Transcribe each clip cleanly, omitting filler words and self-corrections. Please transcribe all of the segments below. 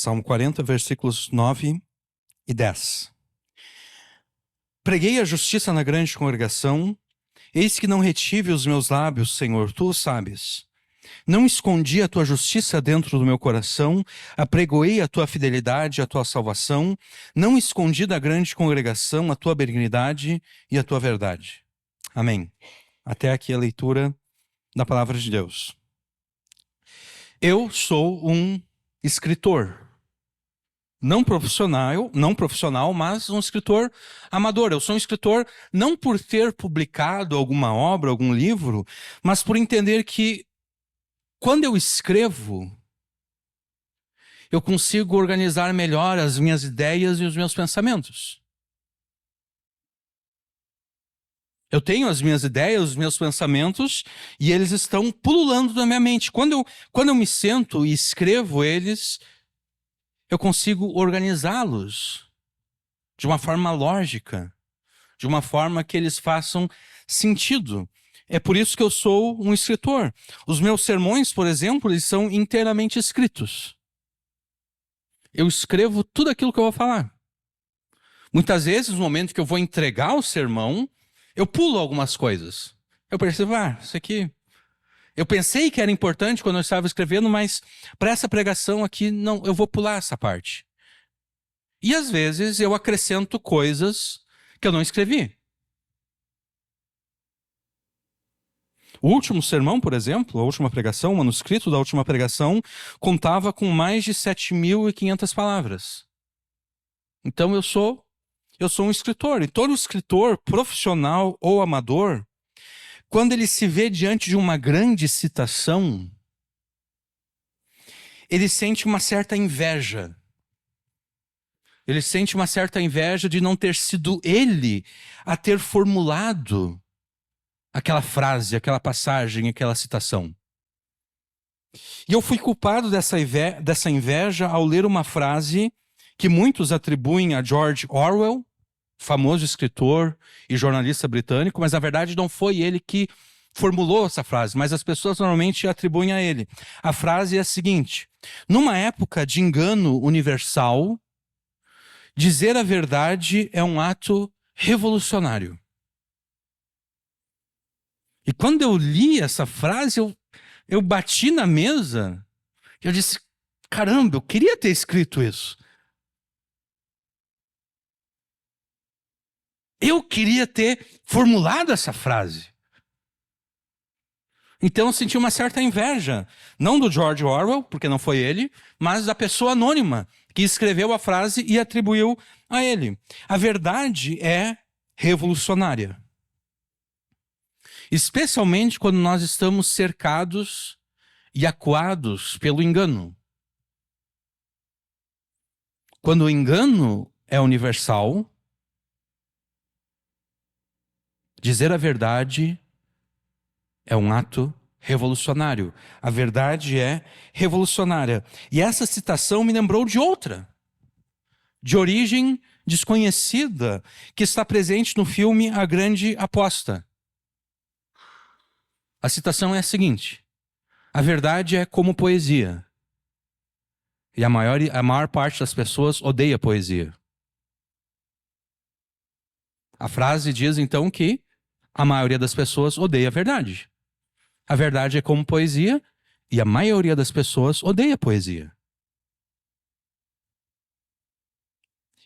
Salmo 40, versículos 9 e 10. Preguei a justiça na grande congregação, eis que não retive os meus lábios, Senhor, tu o sabes. Não escondi a tua justiça dentro do meu coração, apregoei a tua fidelidade, a tua salvação, não escondi da grande congregação a tua benignidade e a tua verdade. Amém. Até aqui a leitura da palavra de Deus. Eu sou um escritor. Não profissional, mas um escritor amador. Eu sou um escritor não por ter publicado alguma obra, algum livro, mas por entender que quando eu escrevo, eu consigo organizar melhor as minhas ideias e os meus pensamentos. Eu tenho as minhas ideias, os meus pensamentos, e eles estão pululando na minha mente. Quando eu me sento e escrevo eles, eu consigo organizá-los de uma forma lógica, de uma forma que eles façam sentido. É por isso que eu sou um escritor. Os meus sermões, por exemplo, eles são inteiramente escritos. Eu escrevo tudo aquilo que eu vou falar. Muitas vezes, no momento que eu vou entregar o sermão, eu pulo algumas coisas. Eu percebo, isso aqui... Eu pensei que era importante quando eu estava escrevendo, mas para essa pregação aqui, não, eu vou pular essa parte. E às vezes eu acrescento coisas que eu não escrevi. O último sermão, por exemplo, a última pregação, o manuscrito da última pregação, contava com mais de 7.500 palavras. Então eu sou um escritor. E todo escritor, profissional ou amador, quando ele se vê diante de uma grande citação, ele sente uma certa inveja. Ele sente uma certa inveja de não ter sido ele a ter formulado aquela frase, aquela passagem, aquela citação. E eu fui culpado dessa inveja ao ler uma frase que muitos atribuem a George Orwell, famoso escritor e jornalista britânico, mas na verdade não foi ele que formulou essa frase, mas as pessoas normalmente atribuem a ele. A frase é a seguinte: numa época de engano universal, dizer a verdade é um ato revolucionário. E quando eu li essa frase, eu bati na mesa e eu disse, caramba, eu queria ter escrito isso. Eu queria ter formulado essa frase. Então eu senti uma certa inveja, não do George Orwell, porque não foi ele, mas da pessoa anônima que escreveu a frase e atribuiu a ele. A verdade é revolucionária. Especialmente quando nós estamos cercados e acuados pelo engano. Quando o engano é universal, dizer a verdade é um ato revolucionário. A verdade é revolucionária. E essa citação me lembrou de outra, de origem desconhecida, que está presente no filme A Grande Aposta. A citação é a seguinte: a verdade é como poesia. E a maior parte das pessoas odeia poesia. A frase diz então que a maioria das pessoas odeia a verdade. A verdade é como poesia e a maioria das pessoas odeia poesia.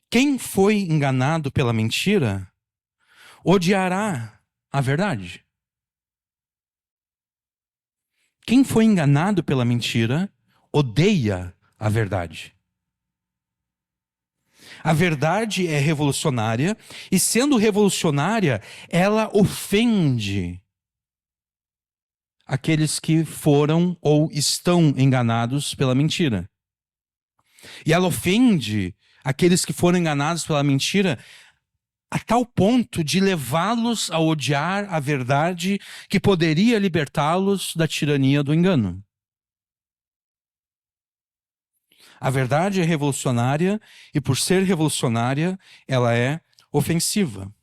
Quem foi enganado pela mentira odiará a verdade. Quem foi enganado pela mentira odeia a verdade. A verdade é revolucionária e, sendo revolucionária, ela ofende aqueles que foram ou estão enganados pela mentira. E ela ofende aqueles que foram enganados pela mentira a tal ponto de levá-los a odiar a verdade que poderia libertá-los da tirania do engano. A verdade é revolucionária e, por ser revolucionária, ela é ofensiva.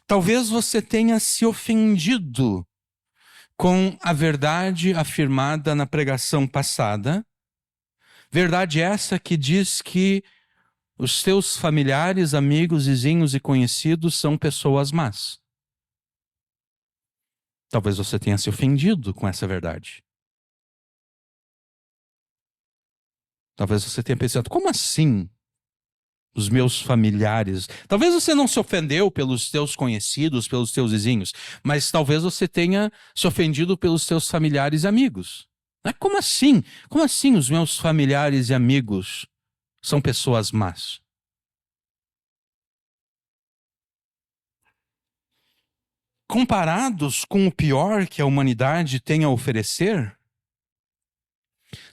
Talvez você tenha se ofendido com a verdade afirmada na pregação passada, Verdade essa que diz que os teus familiares, amigos, vizinhos e conhecidos são pessoas más. Talvez você tenha se ofendido com essa verdade. Talvez você tenha pensado, como assim? Os meus familiares. Talvez você não se ofendeu pelos teus conhecidos, pelos teus vizinhos, mas talvez você tenha se ofendido pelos teus familiares e amigos. Como assim? Como assim os meus familiares e amigos são pessoas más? Comparados com o pior que a humanidade tem a oferecer,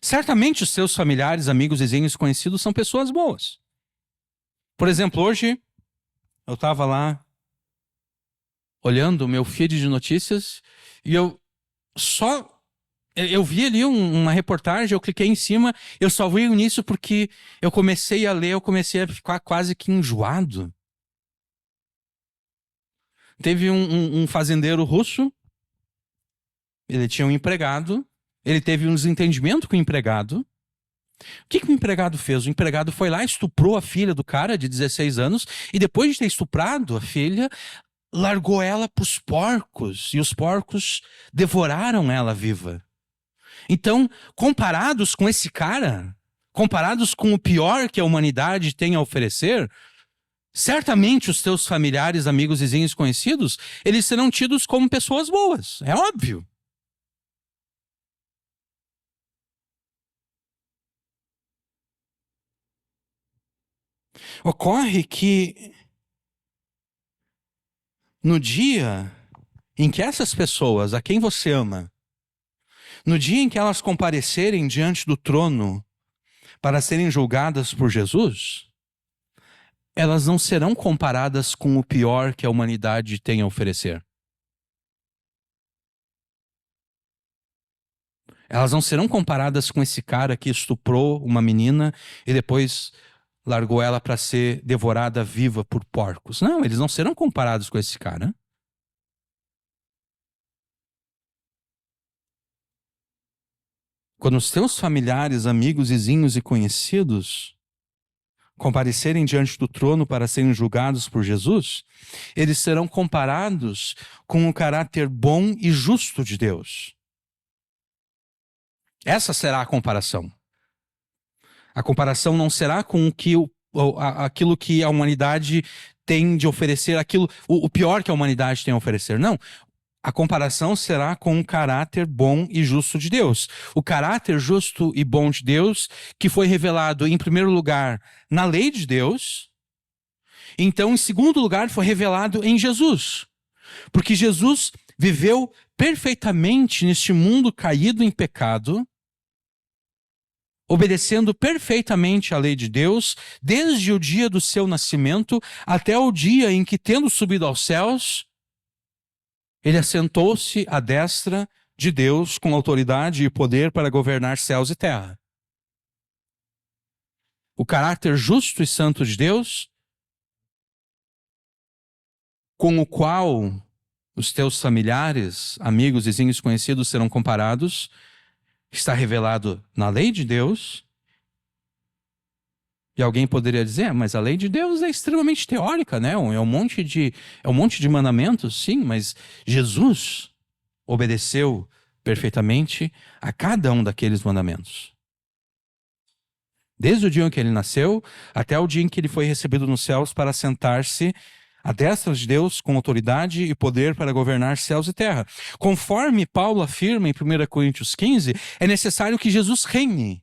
certamente os seus familiares, amigos, vizinhos e conhecidos são pessoas boas. Por exemplo, hoje eu estava lá olhando o meu feed de notícias e eu vi ali uma reportagem, eu cliquei em cima, eu só vi nisso porque eu comecei a ler, eu comecei a ficar quase que enjoado. Teve um fazendeiro russo, ele tinha um empregado, ele teve um desentendimento com o empregado. O que o empregado fez? O empregado foi lá, estuprou a filha do cara de 16 anos e depois de ter estuprado a filha, largou ela para os porcos e os porcos devoraram ela viva. Então, comparados com esse cara, comparados com o pior que a humanidade tem a oferecer, certamente os teus familiares, amigos, vizinhos conhecidos, eles serão tidos como pessoas boas. É óbvio. Ocorre que no dia em que essas pessoas, a quem você ama, no dia em que elas comparecerem diante do trono para serem julgadas por Jesus, elas não serão comparadas com o pior que a humanidade tem a oferecer. Elas não serão comparadas com esse cara que estuprou uma menina e depois largou ela para ser devorada viva por porcos. Não, eles não serão comparados com esse cara. Quando os teus familiares, amigos, vizinhos e conhecidos comparecerem diante do trono para serem julgados por Jesus, eles serão comparados com o caráter bom e justo de Deus. Essa será a comparação. A comparação não será com aquilo que a humanidade tem de oferecer, o pior que a humanidade tem a oferecer. Não. A comparação será com o caráter bom e justo de Deus. O caráter justo e bom de Deus, que foi revelado, em primeiro lugar, na lei de Deus. Então, em segundo lugar, foi revelado em Jesus. Porque Jesus viveu perfeitamente neste mundo caído em pecado, obedecendo perfeitamente à lei de Deus, desde o dia do seu nascimento até o dia em que, tendo subido aos céus, ele assentou-se à destra de Deus com autoridade e poder para governar céus e terra. O caráter justo e santo de Deus, com o qual os teus familiares, amigos, vizinhos conhecidos serão comparados, está revelado na lei de Deus. E alguém poderia dizer, mas a lei de Deus é extremamente teórica, né? É um monte de mandamentos, sim, mas Jesus obedeceu perfeitamente a cada um daqueles mandamentos. Desde o dia em que ele nasceu, até o dia em que ele foi recebido nos céus para sentar-se à destra de Deus com autoridade e poder para governar céus e terra. Conforme Paulo afirma em 1 Coríntios 15, é necessário que Jesus reine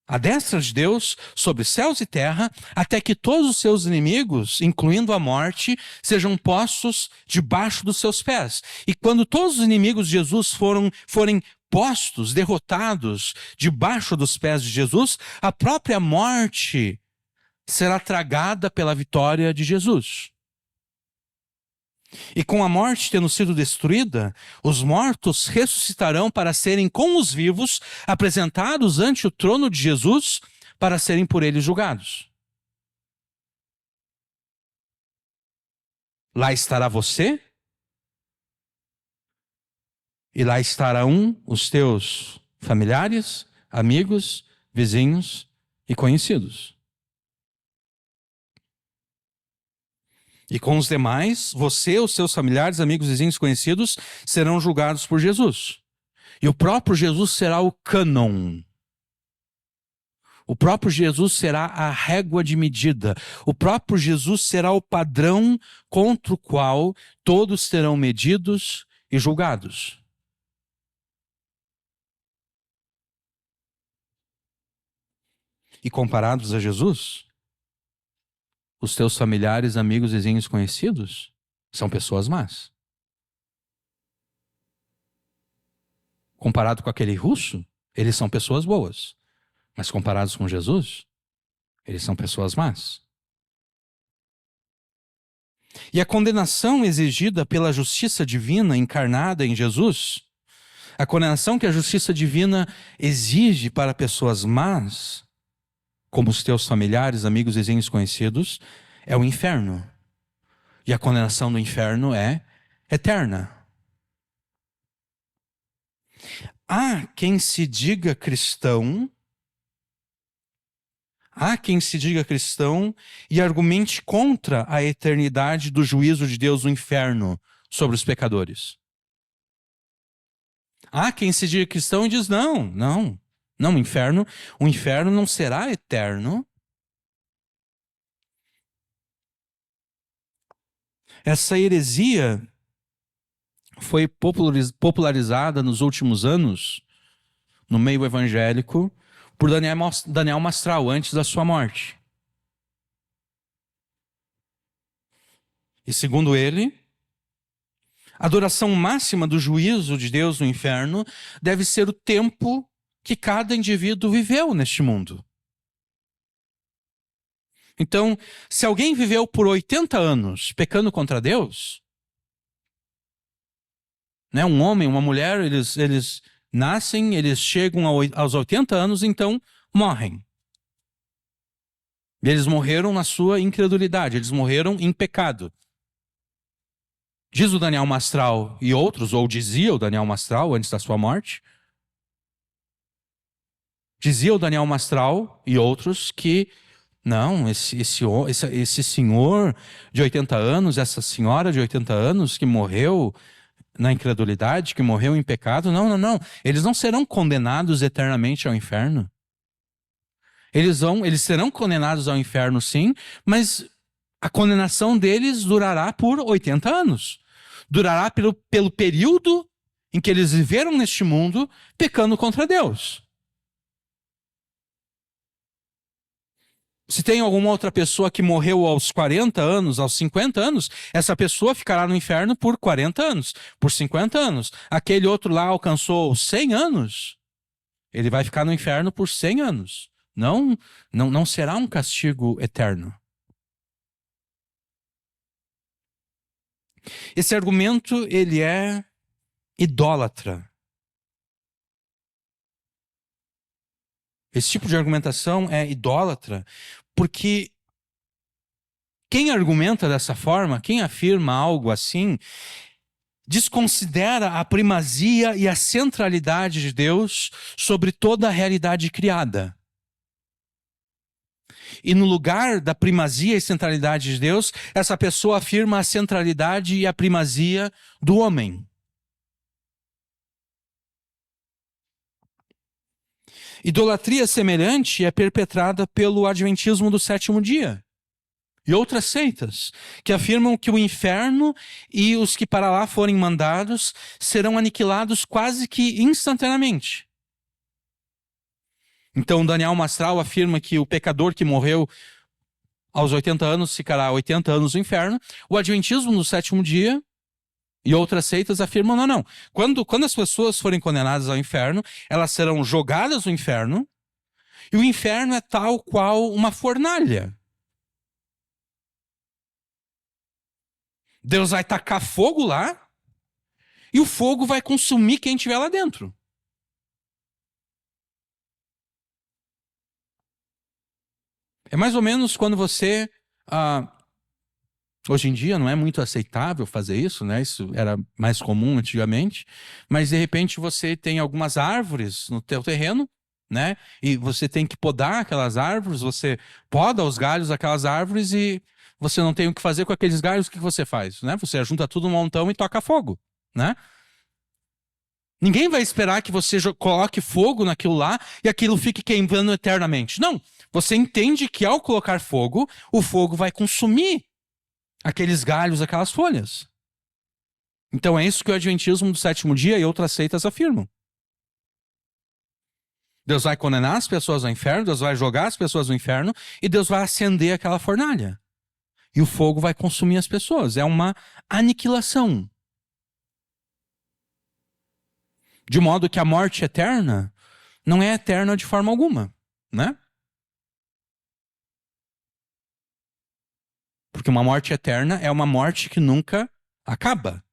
à destra de Deus, sobre céus e terra, até que todos os seus inimigos, incluindo a morte, sejam postos debaixo dos seus pés. E quando todos os inimigos de Jesus forem postos, derrotados, debaixo dos pés de Jesus, a própria morte será tragada pela vitória de Jesus. E com a morte tendo sido destruída, os mortos ressuscitarão para serem com os vivos apresentados ante o trono de Jesus para serem por ele julgados. Lá estará você e lá estarão os teus familiares, amigos, vizinhos e conhecidos. E com os demais, você, os seus familiares, amigos, vizinhos, conhecidos, serão julgados por Jesus. E o próprio Jesus será o cânon. O próprio Jesus será a régua de medida. O próprio Jesus será o padrão contra o qual todos serão medidos e julgados. E comparados a Jesus, os teus familiares, amigos, vizinhos, conhecidos são pessoas más. Comparado com aquele russo, eles são pessoas boas. Mas comparados com Jesus, eles são pessoas más. E a condenação exigida pela justiça divina encarnada em Jesus, a condenação que a justiça divina exige para pessoas más, como os teus familiares, amigos, vizinhos, conhecidos, é o inferno. E a condenação do inferno é eterna. Há quem se diga cristão e argumente contra a eternidade do juízo de Deus no inferno sobre os pecadores. Há quem se diga cristão e diz, não, o inferno não será eterno. Essa heresia foi popularizada nos últimos anos no meio evangélico por Daniel Mastral, antes da sua morte. E segundo ele, a duração máxima do juízo de Deus no inferno deve ser o tempo que cada indivíduo viveu neste mundo. Então, se alguém viveu por 80 anos pecando contra Deus, né, um homem, uma mulher, eles nascem, eles chegam aos 80 anos, então morrem. E eles morreram na sua incredulidade, eles morreram em pecado. Diz o Daniel Mastral e outros, ou dizia o Daniel Mastral antes da sua morte, dizia o Daniel Mastral e outros que não, esse senhor de 80 anos, essa senhora de 80 anos que morreu na incredulidade, que morreu em pecado, não. Eles não serão condenados eternamente ao inferno. Eles serão condenados ao inferno, sim, mas a condenação deles durará por 80 anos. Durará pelo período em que eles viveram neste mundo pecando contra Deus. Se tem alguma outra pessoa que morreu aos 40 anos, aos 50 anos, essa pessoa ficará no inferno por 40 anos, por 50 anos. Aquele outro lá alcançou 100 anos, ele vai ficar no inferno por 100 anos. Não será um castigo eterno. Esse argumento, ele é idólatra. Esse tipo de argumentação é idólatra, porque quem argumenta dessa forma, quem afirma algo assim, desconsidera a primazia e a centralidade de Deus sobre toda a realidade criada. E no lugar da primazia e centralidade de Deus, essa pessoa afirma a centralidade e a primazia do homem. Idolatria semelhante é perpetrada pelo adventismo do sétimo dia e outras seitas que afirmam que o inferno e os que para lá forem mandados serão aniquilados quase que instantaneamente. Então Daniel Mastral afirma que o pecador que morreu aos 80 anos ficará 80 anos no inferno. O adventismo do sétimo dia e outras seitas afirmam, não. Quando as pessoas forem condenadas ao inferno, elas serão jogadas no inferno, e o inferno é tal qual uma fornalha. Deus vai tacar fogo lá, e o fogo vai consumir quem estiver lá dentro. É mais ou menos quando você... Hoje em dia não é muito aceitável fazer isso, né? Isso era mais comum antigamente. Mas de repente você tem algumas árvores no teu terreno né? E você tem que podar aquelas árvores, você poda os galhos daquelas árvores e você não tem o que fazer com aqueles galhos, o que você faz, né? Você junta tudo num montão e toca fogo, né? Ninguém vai esperar que você coloque fogo naquilo lá e aquilo fique queimando eternamente. Não. Você entende que ao colocar fogo, o fogo vai consumir aqueles galhos, aquelas folhas. Então é isso que o Adventismo do sétimo dia e outras seitas afirmam. Deus vai condenar as pessoas ao inferno, Deus vai jogar as pessoas no inferno e Deus vai acender aquela fornalha. E o fogo vai consumir as pessoas. É uma aniquilação. De modo que a morte eterna não é eterna de forma alguma, né? Porque uma morte eterna é uma morte que nunca acaba.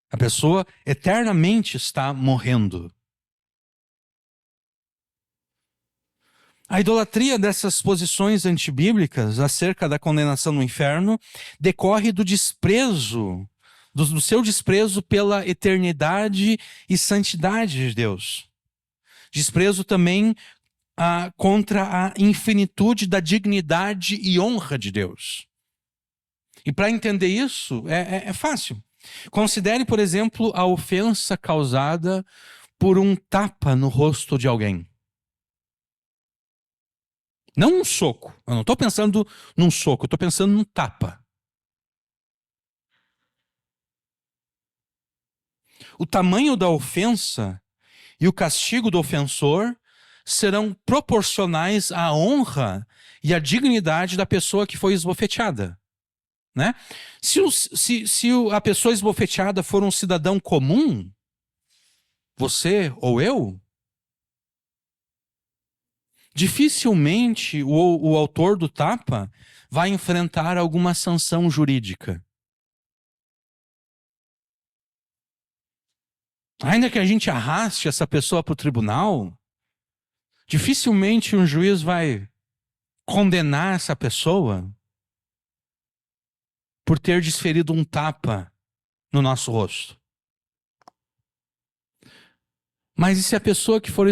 A pessoa eternamente está morrendo. A idolatria dessas posições antibíblicas acerca da condenação no inferno decorre do desprezo, do seu desprezo pela eternidade e santidade de Deus. Desprezo também contra a infinitude da dignidade e honra de Deus. E para entender isso, é fácil. Considere, por exemplo, a ofensa causada por um tapa no rosto de alguém. Não um soco. Eu não estou pensando num soco, eu estou pensando num tapa. O tamanho da ofensa e o castigo do ofensor serão proporcionais à honra e à dignidade da pessoa que foi esbofeteada. Né? Se a pessoa esbofeteada for um cidadão comum, você ou eu, dificilmente o autor do tapa vai enfrentar alguma sanção jurídica. Ainda que a gente arraste essa pessoa para o tribunal, dificilmente um juiz vai condenar essa pessoa por ter desferido um tapa no nosso rosto. Mas e se a pessoa que foi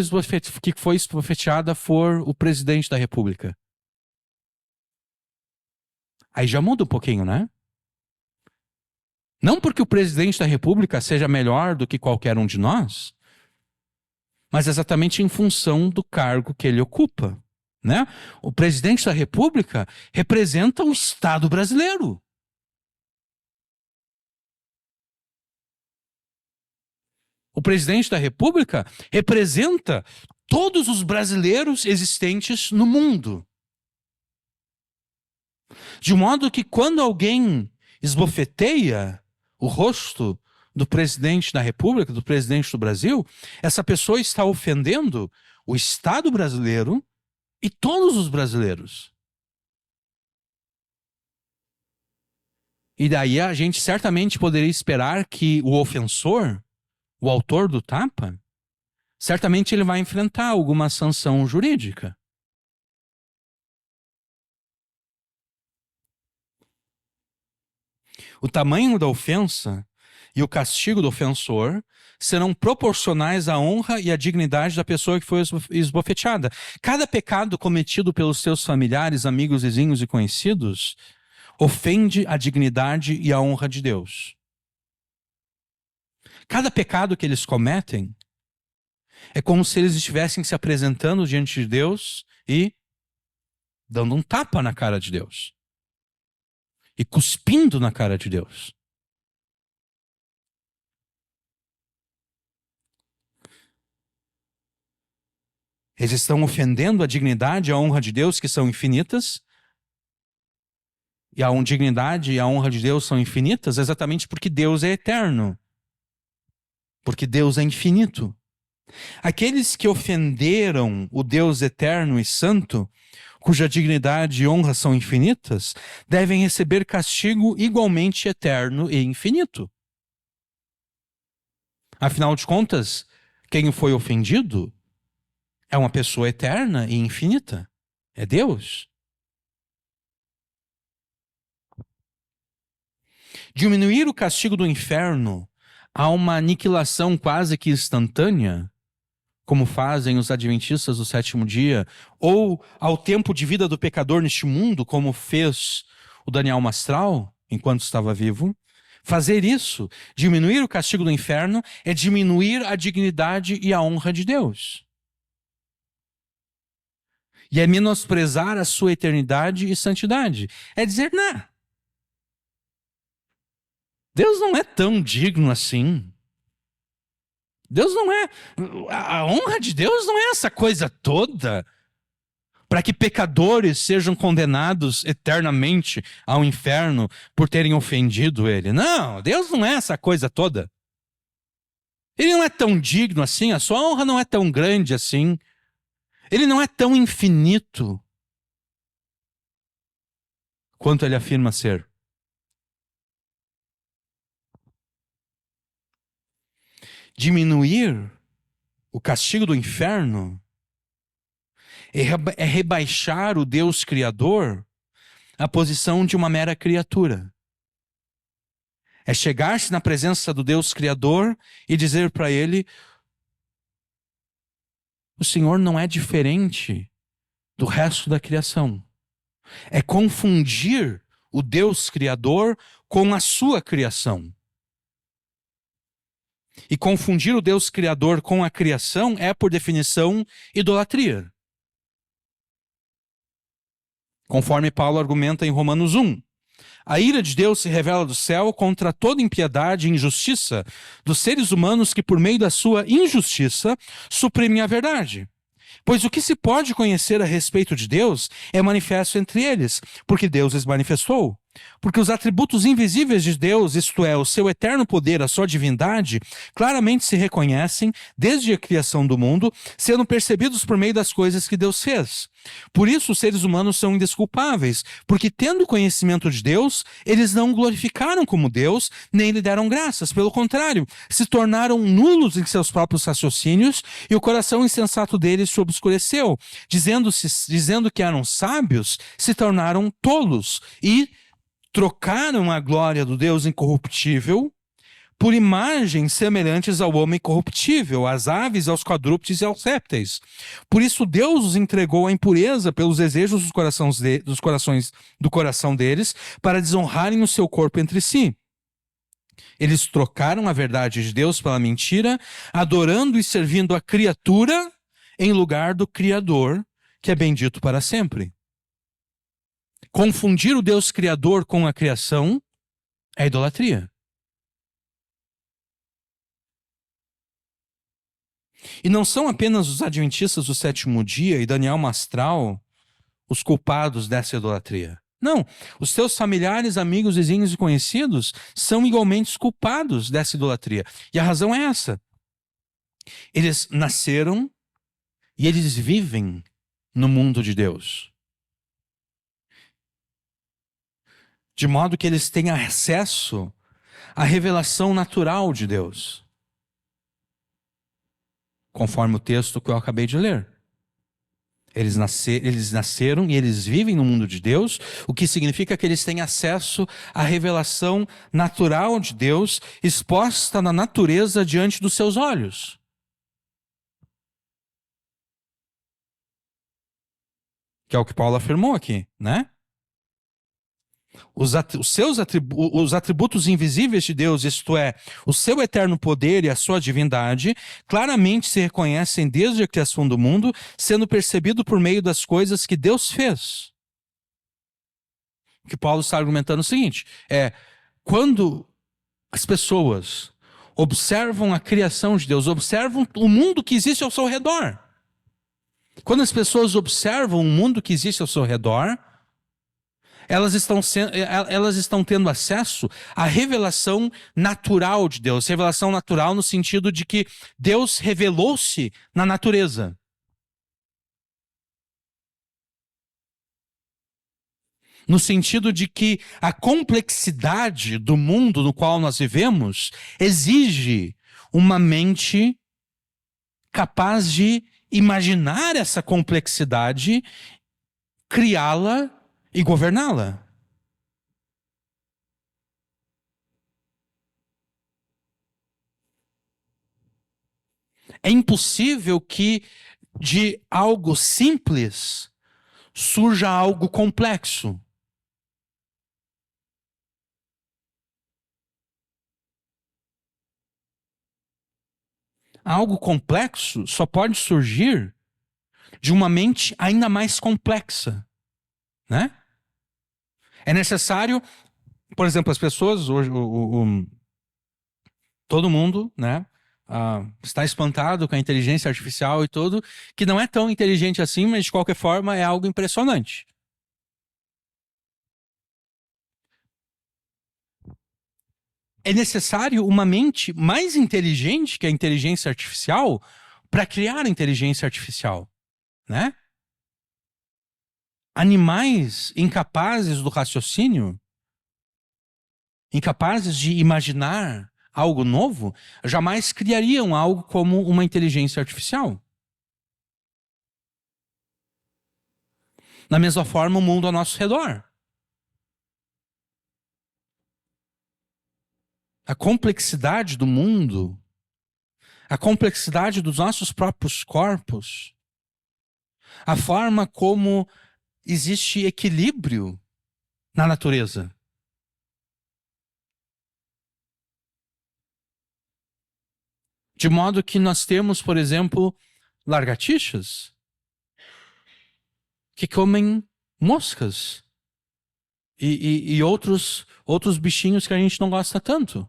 esbofeteada for o presidente da República? Aí já muda um pouquinho, né? Não porque o presidente da República seja melhor do que qualquer um de nós, mas exatamente em função do cargo que ele ocupa, né? O presidente da República representa o Estado brasileiro. O presidente da República representa todos os brasileiros existentes no mundo. De modo que quando alguém esbofeteia o rosto do presidente da República, do presidente do Brasil, essa pessoa está ofendendo o Estado brasileiro e todos os brasileiros. E daí a gente certamente poderia esperar que o ofensor, o autor do tapa, certamente ele vai enfrentar alguma sanção jurídica. O tamanho da ofensa e o castigo do ofensor serão proporcionais à honra e à dignidade da pessoa que foi esbofeteada. Cada pecado cometido pelos seus familiares, amigos, vizinhos e conhecidos ofende a dignidade e a honra de Deus. Cada pecado que eles cometem é como se eles estivessem se apresentando diante de Deus e dando um tapa na cara de Deus. E cuspindo na cara de Deus. Eles estão ofendendo a dignidade e a honra de Deus, que são infinitas. E a dignidade e a honra de Deus são infinitas exatamente porque Deus é eterno. Porque Deus é infinito. Aqueles que ofenderam o Deus eterno e santo, cuja dignidade e honra são infinitas, devem receber castigo igualmente eterno e infinito. Afinal de contas, quem foi ofendido é uma pessoa eterna e infinita. É Deus. Diminuir o castigo do inferno a uma aniquilação quase que instantânea como fazem os adventistas do sétimo dia, ou ao tempo de vida do pecador neste mundo, como fez o Daniel Mastral enquanto estava vivo. Fazer isso, diminuir o castigo do inferno, é diminuir a dignidade e a honra de Deus. E é menosprezar a sua eternidade e santidade. É dizer, não, Deus não é tão digno assim. Deus não é. A honra de Deus não é essa coisa toda para que pecadores sejam condenados eternamente ao inferno por terem ofendido Ele. Não, Deus não é essa coisa toda. Ele não é tão digno assim, a sua honra não é tão grande assim. Ele não é tão infinito quanto ele afirma ser. Diminuir o castigo do inferno é rebaixar o Deus Criador à posição de uma mera criatura. É chegar-se na presença do Deus Criador e dizer para Ele: o Senhor não é diferente do resto da criação. É confundir o Deus Criador com a sua criação. E confundir o Deus Criador com a criação é, por definição, idolatria. Conforme Paulo argumenta em Romanos 1. A ira de Deus se revela do céu contra toda impiedade e injustiça dos seres humanos que, por meio da sua injustiça, suprimem a verdade. Pois o que se pode conhecer a respeito de Deus é manifesto entre eles, porque Deus os manifestou. Porque os atributos invisíveis de Deus, isto é, o seu eterno poder, a sua divindade, claramente se reconhecem desde a criação do mundo, sendo percebidos por meio das coisas que Deus fez. Por isso os seres humanos são indesculpáveis, porque tendo conhecimento de Deus, eles não o glorificaram como Deus, nem lhe deram graças. Pelo contrário, se tornaram nulos em seus próprios raciocínios, e o coração insensato deles se obscureceu. Dizendo que eram sábios, se tornaram tolos, e trocaram a glória do Deus incorruptível por imagens semelhantes ao homem corruptível, às aves, aos quadrúpedes e aos répteis. Por isso Deus os entregou à impureza pelos desejos do coração deles, para desonrarem o seu corpo entre si. Eles trocaram a verdade de Deus pela mentira, adorando e servindo a criatura em lugar do Criador, que é bendito para sempre. Confundir o Deus Criador com a criação é idolatria. E não são apenas os adventistas do sétimo dia e Daniel Mastral os culpados dessa idolatria. Não, os seus familiares, amigos, vizinhos e conhecidos são igualmente culpados dessa idolatria. E a razão é essa. Eles nasceram e eles vivem no mundo de Deus. De modo que eles têm acesso à revelação natural de Deus. Conforme o texto que eu acabei de ler. Eles nasceram e eles vivem no mundo de Deus, o que significa que eles têm acesso à revelação natural de Deus, exposta na natureza diante dos seus olhos. Que é o que Paulo afirmou aqui, né? Os atributos invisíveis de Deus, isto é, o seu eterno poder e a sua divindade, claramente se reconhecem desde a criação do mundo, sendo percebido por meio das coisas que Deus fez. O que Paulo está argumentando é o seguinte, quando as pessoas observam a criação de Deus, observam o mundo que existe ao seu redor. Quando as pessoas observam o mundo que existe ao seu redor, elas estão tendo acesso à revelação natural de Deus. Revelação natural no sentido de que Deus revelou-se na natureza. No sentido de que a complexidade do mundo no qual nós vivemos exige uma mente capaz de imaginar essa complexidade, criá-la e governá-la. É impossível que de algo simples surja algo complexo. Algo complexo só pode surgir de uma mente ainda mais complexa, né? É necessário, por exemplo, as pessoas hoje, todo mundo, né, está espantado com a inteligência artificial e tudo, que não é tão inteligente assim, mas de qualquer forma é algo impressionante. É necessário uma mente mais inteligente que a inteligência artificial para criar a inteligência artificial, né? Animais incapazes do raciocínio, incapazes de imaginar algo novo, jamais criariam algo como uma inteligência artificial. Da mesma forma, o mundo ao nosso redor. A complexidade do mundo, a complexidade dos nossos próprios corpos, a forma como existe equilíbrio na natureza. De modo que nós temos, por exemplo, lagartixas que comem moscas e outros bichinhos que a gente não gosta tanto.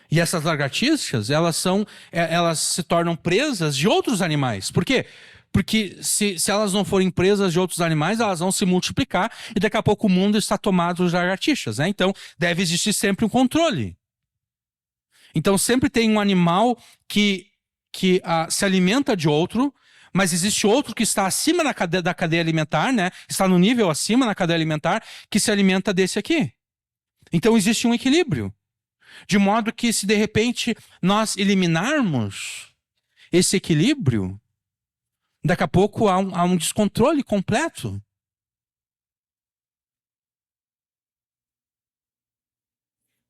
E essas lagartixas, elas se tornam presas de outros animais. Por quê? Porque se elas não forem presas de outros animais, elas vão se multiplicar e daqui a pouco o mundo está tomado de lagartixas, né? Então, deve existir sempre um controle. Então, sempre tem um animal que se alimenta de outro, mas existe outro que está acima da cadeia alimentar, né? Está no nível acima na cadeia alimentar, que se alimenta desse aqui. Então, existe um equilíbrio. De modo que, se de repente nós eliminarmos esse equilíbrio, daqui a pouco há um descontrole completo.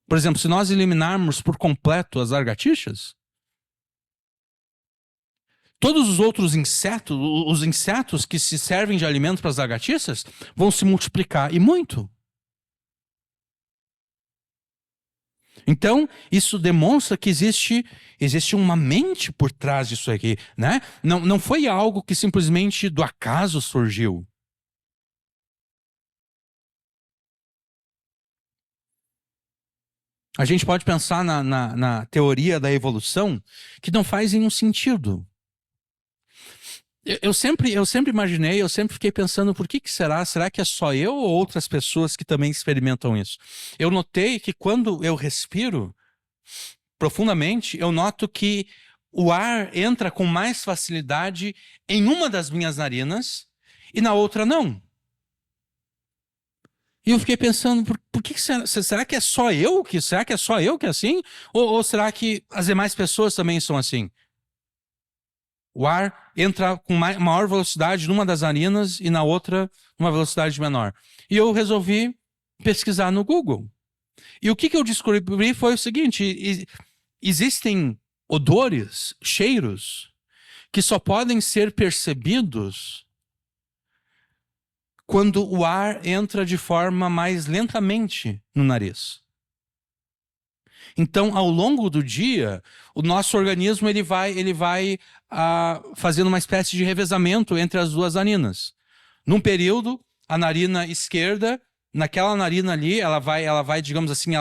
Por exemplo, se nós eliminarmos por completo as lagartixas, todos os outros insetos, os insetos que se servem de alimento para as lagartixas, vão se multiplicar e muito. Então, isso demonstra que existe uma mente por trás disso aqui, né? Não foi algo que simplesmente do acaso surgiu. A gente pode pensar na teoria da evolução que não faz nenhum sentido. Eu sempre imaginei, eu sempre fiquei pensando por que será? Será que é só eu ou outras pessoas que também experimentam isso? Eu notei que quando eu respiro profundamente, eu noto que o ar entra com mais facilidade em uma das minhas narinas e na outra não. E eu fiquei pensando, por que será que é só eu que é assim? Ou será que as demais pessoas também são assim? O ar entra com maior velocidade numa das narinas e na outra uma velocidade menor. E eu resolvi pesquisar no Google. E o que eu descobri foi o seguinte: existem odores, cheiros, que só podem ser percebidos quando o ar entra de forma mais lentamente no nariz. Então, ao longo do dia, o nosso organismo ele vai fazendo uma espécie de revezamento entre as duas narinas. Num período, a narina esquerda, naquela narina ali, ela vai, digamos assim,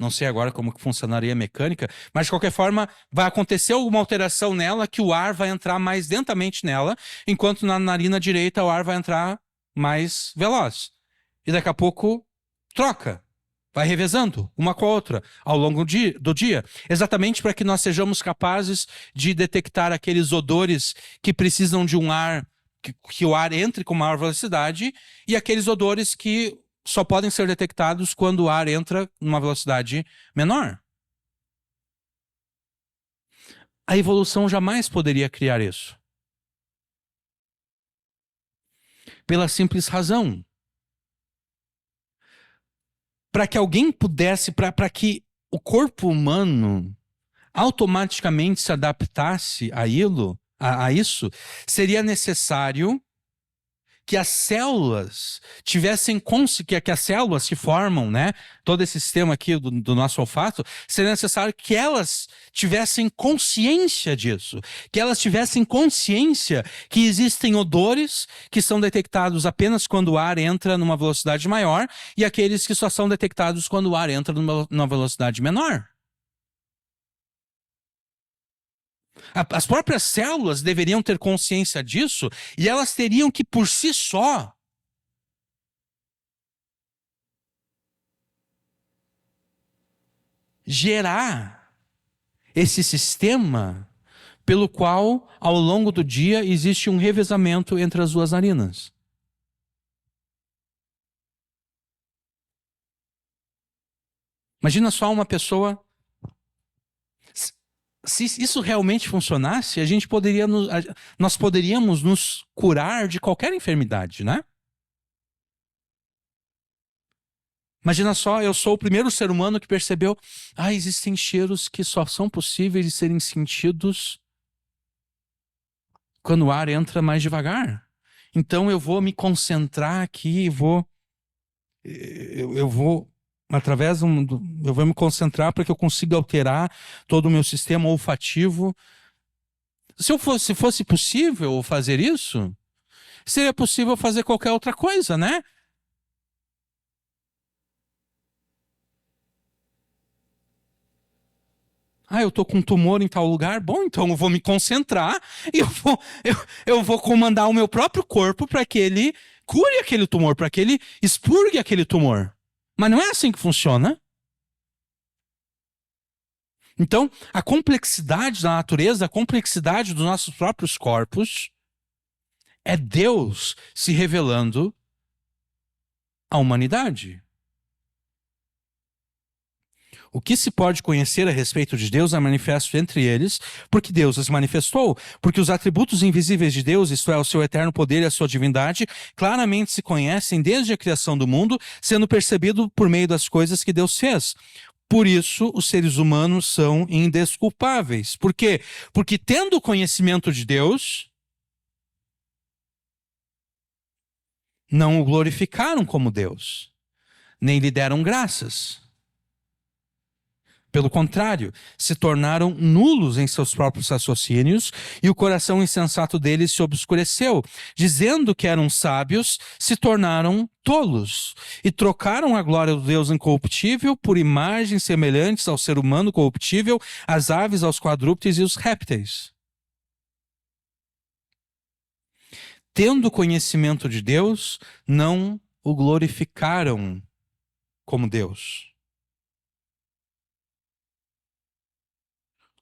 não sei agora como que funcionaria a mecânica, mas de qualquer forma vai acontecer alguma alteração nela que o ar vai entrar mais lentamente nela, enquanto na narina direita o ar vai entrar mais veloz. E daqui a pouco troca, vai revezando uma com a outra ao longo do dia, exatamente para que nós sejamos capazes de detectar aqueles odores que precisam de um ar, que o ar entre com maior velocidade, e aqueles odores que só podem ser detectados quando o ar entra numa velocidade menor. A evolução jamais poderia criar isso. Pela simples razão. para que alguém pudesse, para que o corpo humano automaticamente se adaptasse a isso, seria necessário que as células tivessem que as células que formam, né, todo esse sistema aqui do nosso olfato, seria necessário que elas tivessem consciência disso, que elas tivessem consciência que existem odores que são detectados apenas quando o ar entra numa velocidade maior e aqueles que só são detectados quando o ar entra numa velocidade menor. As próprias células deveriam ter consciência disso e elas teriam que, por si só, gerar esse sistema pelo qual, ao longo do dia, existe um revezamento entre as duas narinas. Imagina só uma pessoa. Se isso realmente funcionasse, nós poderíamos nos curar de qualquer enfermidade, né? Imagina só, eu sou o primeiro ser humano que percebeu, existem cheiros que só são possíveis de serem sentidos quando o ar entra mais devagar. Então eu vou me concentrar aqui, eu vou eu vou me concentrar para que eu consiga alterar todo o meu sistema olfativo. Se fosse possível fazer isso, seria possível fazer qualquer outra coisa, né? Eu tô com um tumor em tal lugar. Bom, então eu vou me concentrar e eu vou comandar o meu próprio corpo para que ele cure aquele tumor, para que ele expurgue aquele tumor. Mas não é assim que funciona. Então, a complexidade da natureza, a complexidade dos nossos próprios corpos, é Deus se revelando à humanidade. O que se pode conhecer a respeito de Deus é manifesto entre eles, porque Deus os manifestou. Porque os atributos invisíveis de Deus, isto é, o seu eterno poder e a sua divindade, claramente se conhecem desde a criação do mundo, sendo percebido por meio das coisas que Deus fez. Por isso, os seres humanos são indesculpáveis. Por quê? Porque tendo conhecimento de Deus, não o glorificaram como Deus, nem lhe deram graças. Pelo contrário, se tornaram nulos em seus próprios raciocínios e o coração insensato deles se obscureceu. Dizendo que eram sábios, se tornaram tolos e trocaram a glória do Deus incorruptível por imagens semelhantes ao ser humano corruptível, às aves, aos quadrúpedes e aos répteis. Tendo conhecimento de Deus, não o glorificaram como Deus.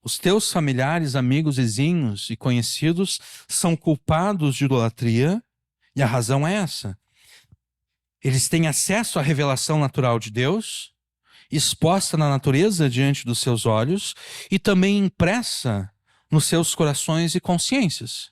Os teus familiares, amigos, vizinhos e conhecidos são culpados de idolatria, e a razão é essa. Eles têm acesso à revelação natural de Deus, exposta na natureza diante dos seus olhos, e também impressa nos seus corações e consciências.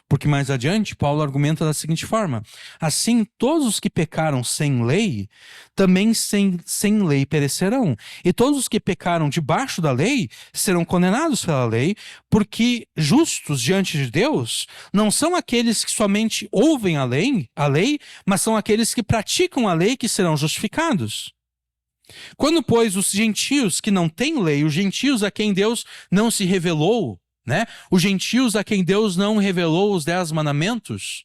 Porque mais adiante, Paulo argumenta da seguinte forma: assim, todos os que pecaram sem lei, também sem lei perecerão. E todos os que pecaram debaixo da lei serão condenados pela lei, porque justos diante de Deus não são aqueles que somente ouvem a lei, mas são aqueles que praticam a lei que serão justificados. Quando, pois, os gentios que não têm lei, os gentios a quem Deus não se revelou, né? Os gentios a quem Deus não revelou os 10 mandamentos.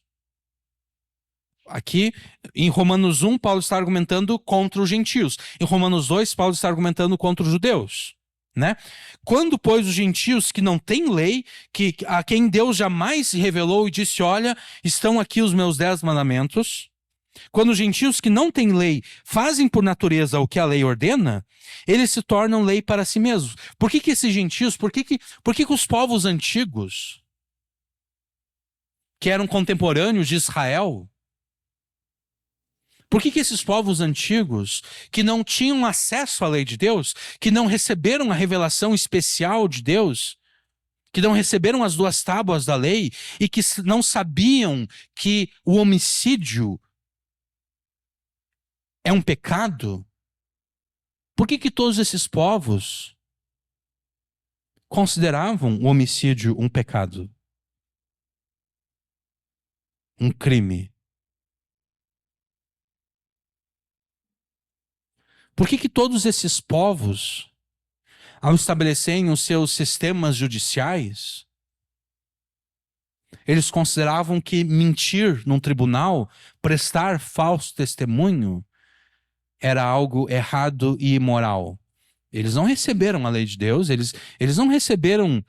Aqui, em Romanos 1, Paulo está argumentando contra os gentios. Em Romanos 2, Paulo está argumentando contra os judeus. Né? Quando, pois, os gentios que não têm lei, a quem Deus jamais se revelou e disse, olha, estão aqui os meus 10 mandamentos. Quando os gentios que não têm lei fazem por natureza o que a lei ordena, eles se tornam lei para si mesmos. Por que esses gentios, por que os povos antigos, que eram contemporâneos de Israel, por que esses povos antigos, que não tinham acesso à lei de Deus, que não receberam a revelação especial de Deus, que não receberam as 2 tábuas da lei e que não sabiam que o homicídio é um pecado, por que todos esses povos consideravam o homicídio um pecado, um crime? Por que todos esses povos, ao estabelecerem os seus sistemas judiciais, eles consideravam que mentir num tribunal, prestar falso testemunho, era algo errado e imoral? Eles não receberam a lei de Deus, eles não receberam,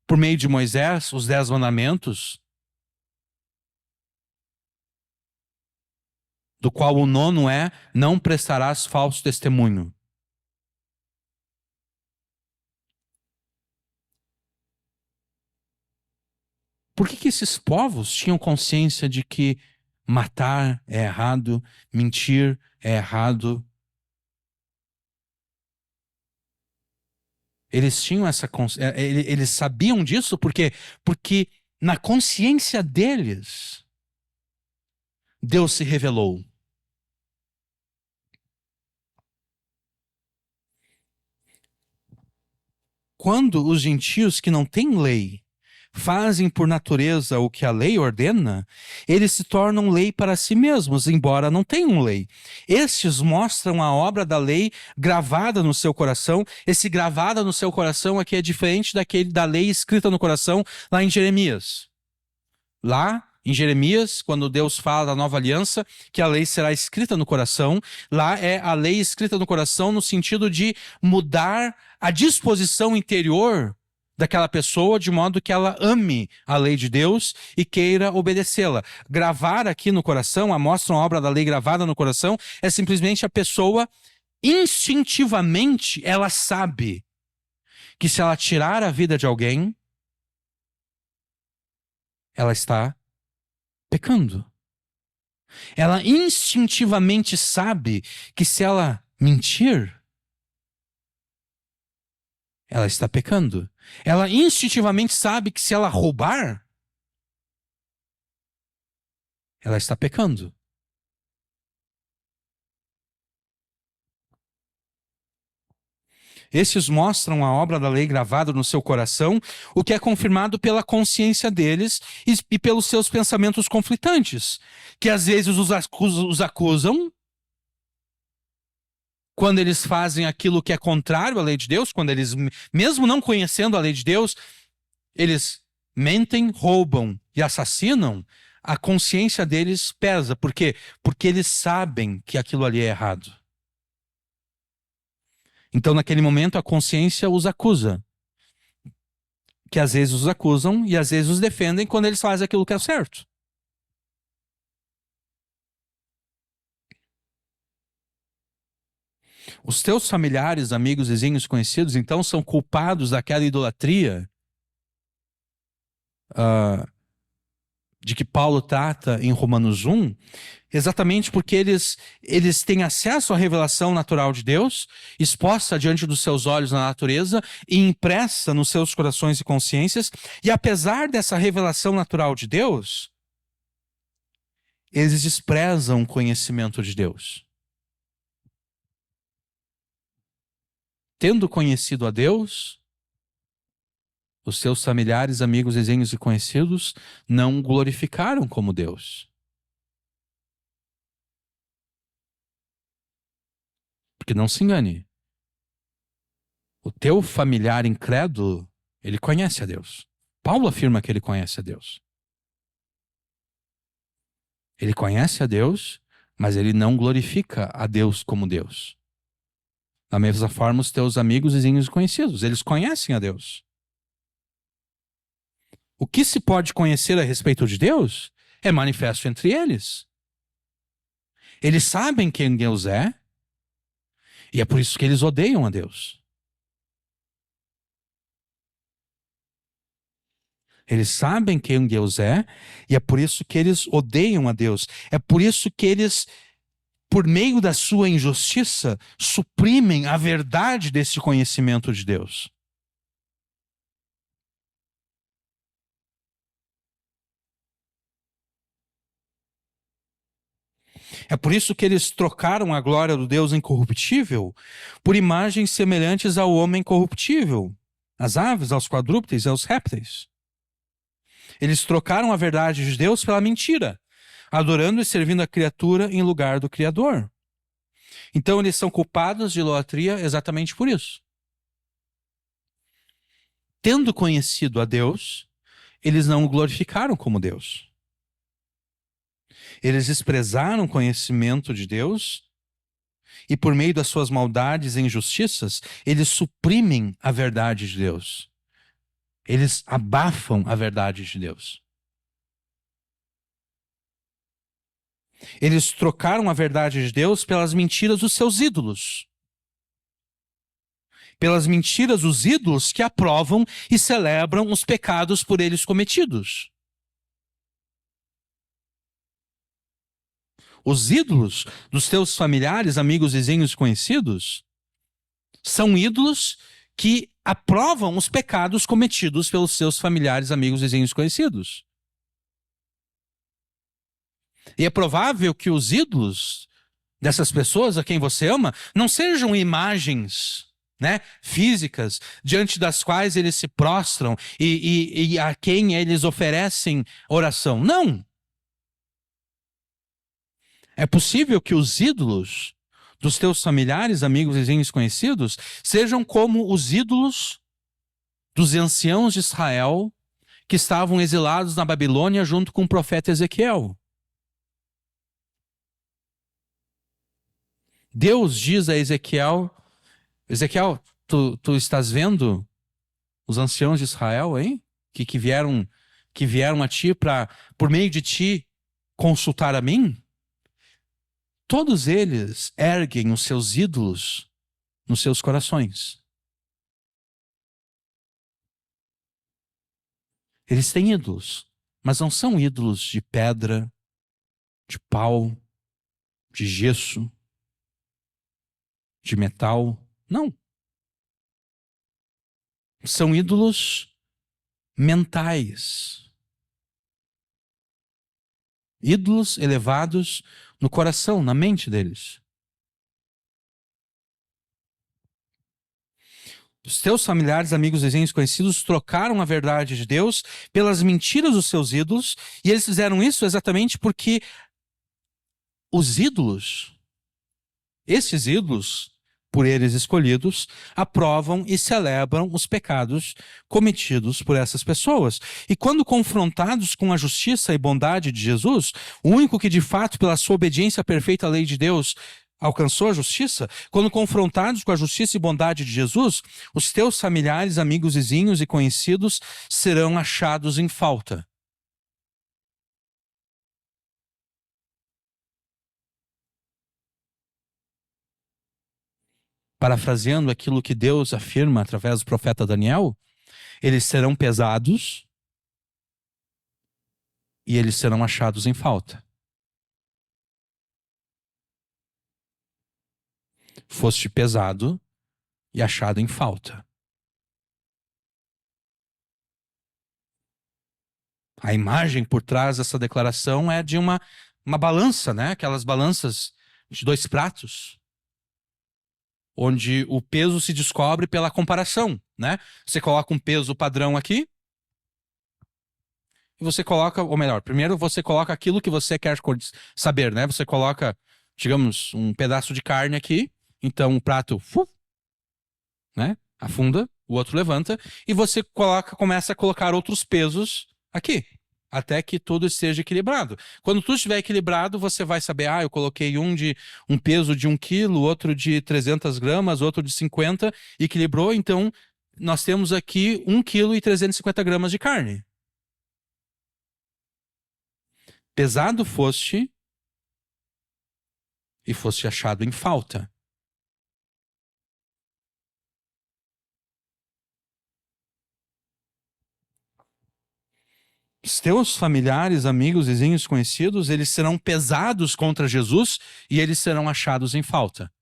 por meio de Moisés, os 10 mandamentos, do qual o nono é: não prestarás falso testemunho. Por que esses povos tinham consciência de que matar é errado, mentir é errado? Eles tinham eles sabiam disso porque na consciência deles Deus se revelou. Quando os gentios que não têm lei fazem por natureza o que a lei ordena, eles se tornam lei para si mesmos, embora não tenham lei. Estes mostram a obra da lei gravada no seu coração. Esse gravada no seu coração aqui é diferente daquele da lei escrita no coração lá em Jeremias. Lá em Jeremias, quando Deus fala da nova aliança, que a lei será escrita no coração, lá é a lei escrita no coração no sentido de mudar a disposição interior daquela pessoa de modo que ela ame a lei de Deus e queira obedecê-la. Gravar aqui no coração, mostra uma obra da lei gravada no coração, é simplesmente a pessoa instintivamente, ela sabe que se ela tirar a vida de alguém, ela está pecando. Ela instintivamente sabe que se ela mentir, ela está pecando. Ela instintivamente sabe que se ela roubar, ela está pecando. Estes mostram a obra da lei gravada no seu coração, o que é confirmado pela consciência deles e pelos seus pensamentos conflitantes, que às vezes os acusam quando eles fazem aquilo que é contrário à lei de Deus, quando eles, mesmo não conhecendo a lei de Deus, eles mentem, roubam e assassinam. A consciência deles pesa. Por quê? Porque eles sabem que aquilo ali é errado. Então, naquele momento, a consciência os acusa. Que às vezes os acusam e às vezes os defendem quando eles fazem aquilo que é certo. Os teus familiares, amigos, vizinhos, conhecidos, então, são culpados daquela idolatria de que Paulo trata em Romanos 1, exatamente porque eles têm acesso à revelação natural de Deus, exposta diante dos seus olhos na natureza e impressa nos seus corações e consciências, e apesar dessa revelação natural de Deus, eles desprezam o conhecimento de Deus. Tendo conhecido a Deus, os seus familiares, amigos, vizinhos e conhecidos não o glorificaram como Deus. Porque não se engane, o teu familiar incrédulo, ele conhece a Deus. Paulo afirma que ele conhece a Deus. Ele conhece a Deus, mas ele não glorifica a Deus como Deus. Da mesma forma, os teus amigos, vizinhos e conhecidos, eles conhecem a Deus. O que se pode conhecer a respeito de Deus é manifesto entre eles. Eles sabem quem Deus é, e é por isso que eles odeiam a Deus. Eles sabem quem Deus é, e é por isso que eles odeiam a Deus. É por isso que eles, por meio da sua injustiça, suprimem a verdade desse conhecimento de Deus. É por isso que eles trocaram a glória do Deus incorruptível por imagens semelhantes ao homem corruptível, às aves, aos quadrúpedes e aos répteis. Eles trocaram a verdade de Deus pela mentira, adorando e servindo a criatura em lugar do Criador. Então eles são culpados de idolatria exatamente por isso. Tendo conhecido a Deus, eles não o glorificaram como Deus. Eles desprezaram o conhecimento de Deus e, por meio das suas maldades e injustiças, eles suprimem a verdade de Deus. Eles abafam a verdade de Deus. Eles trocaram a verdade de Deus pelas mentiras dos seus ídolos. Pelas mentiras dos ídolos que aprovam e celebram os pecados por eles cometidos. Os ídolos dos teus familiares, amigos, vizinhos, conhecidos, são ídolos que aprovam os pecados cometidos pelos seus familiares, amigos, vizinhos, conhecidos. E é provável que os ídolos dessas pessoas a quem você ama não sejam imagens, né, físicas, diante das quais eles se prostram e a quem eles oferecem oração. Não. É possível que os ídolos dos teus familiares, amigos, vizinhos, conhecidos, sejam como os ídolos dos anciãos de Israel que estavam exilados na Babilônia junto com o profeta Ezequiel. Deus diz a Ezequiel: Ezequiel, tu estás vendo os anciãos de Israel, hein? Que vieram a ti para, por meio de ti, consultar a mim? Todos eles erguem os seus ídolos nos seus corações. Eles têm ídolos, mas não são ídolos de pedra, de pau, de gesso, de metal. Não. São ídolos mentais. Ídolos elevados no coração, na mente deles. Os teus familiares, amigos, vizinhos, conhecidos trocaram a verdade de Deus pelas mentiras dos seus ídolos, e eles fizeram isso exatamente porque os ídolos, esses ídolos, por eles escolhidos, aprovam e celebram os pecados cometidos por essas pessoas. E quando confrontados com a justiça e bondade de Jesus, o único que de fato, pela sua obediência perfeita à lei de Deus, alcançou a justiça, quando confrontados com a justiça e bondade de Jesus, os teus familiares, amigos, vizinhos e conhecidos serão achados em falta. Parafraseando aquilo que Deus afirma através do profeta Daniel, eles serão pesados e eles serão achados em falta. Foste pesado e achado em falta. A imagem por trás dessa declaração é de uma balança, né? Aquelas balanças de 2 pratos, onde o peso se descobre pela comparação, né? Você coloca um peso padrão aqui, e você coloca, ou melhor, primeiro você coloca aquilo que você quer saber, né? Você coloca, digamos, um pedaço de carne aqui, então o prato, né? Afunda, o outro levanta, e você começa a colocar outros pesos aqui, até que tudo esteja equilibrado. Quando tudo estiver equilibrado, você vai saber, eu coloquei um peso de 1 quilo, outro de 300 gramas, outro de 50, equilibrou, então nós temos aqui 1 quilo e 350 gramas de carne. Pesado foste e foste achado em falta. Os teus familiares, amigos, vizinhos, conhecidos, eles serão pesados contra Jesus e eles serão achados em falta.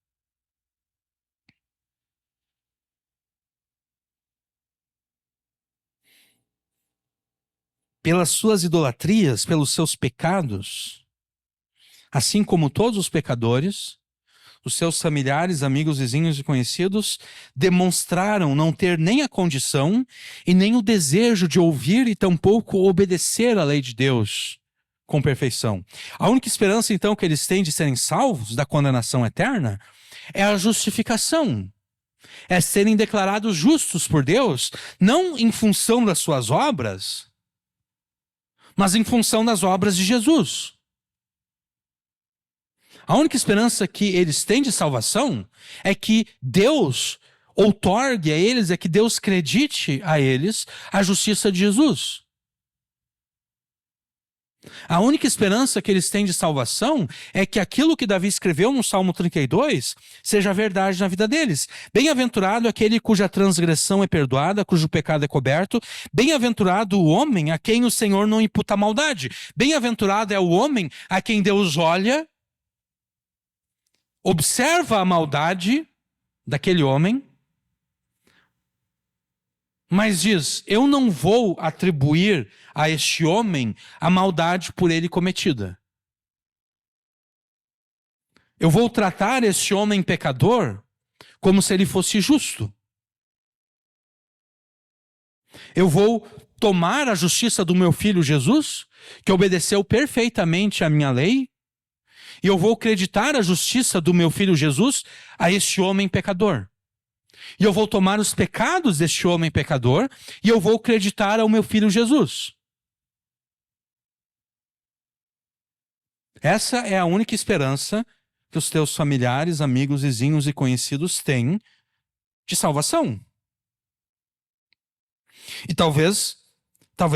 Pelas suas idolatrias, pelos seus pecados, Assim como todos os pecadores, os seus familiares, amigos, vizinhos e conhecidos demonstraram não ter nem a condição e nem o desejo de ouvir e tampouco obedecer à lei de Deus com perfeição. A única esperança, então, que eles têm de serem salvos da condenação eterna é a justificação. É serem declarados justos por Deus, não em função das suas obras, mas em função das obras de Jesus. A única esperança que eles têm de salvação é que Deus outorgue a eles, é que Deus credite a eles a justiça de Jesus. A única esperança que eles têm de salvação é que aquilo que Davi escreveu no Salmo 32 seja verdade na vida deles. Bem-aventurado aquele cuja transgressão é perdoada, cujo pecado é coberto. Bem-aventurado o homem a quem o Senhor não imputa maldade. Bem-aventurado é o homem a quem Deus olha, observa a maldade daquele homem, mas diz: eu não vou atribuir a este homem a maldade por ele cometida. Eu vou tratar este homem pecador como se ele fosse justo. Eu vou tomar a justiça do meu filho Jesus, que obedeceu perfeitamente à minha lei, e eu vou acreditar a justiça do meu filho Jesus a este homem pecador. E eu vou tomar os pecados deste homem pecador e eu vou acreditar ao meu filho Jesus. Essa é a única esperança que os teus familiares, amigos, vizinhos e conhecidos têm de salvação. E talvez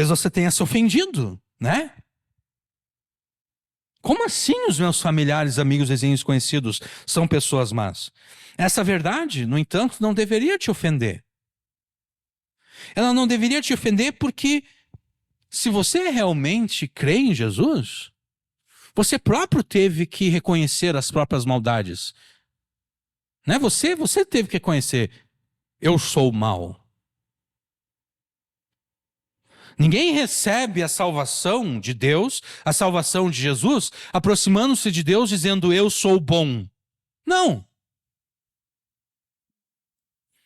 você tenha se ofendido, né? Como assim os meus familiares, amigos, vizinhos conhecidos são pessoas más? Essa verdade, no entanto, não deveria te ofender. Ela não deveria te ofender porque se você realmente crê em Jesus, você próprio teve que reconhecer as próprias maldades. Né? Você teve que reconhecer: eu sou mau. Ninguém recebe a salvação de Deus, a salvação de Jesus, aproximando-se de Deus dizendo: eu sou bom. Não.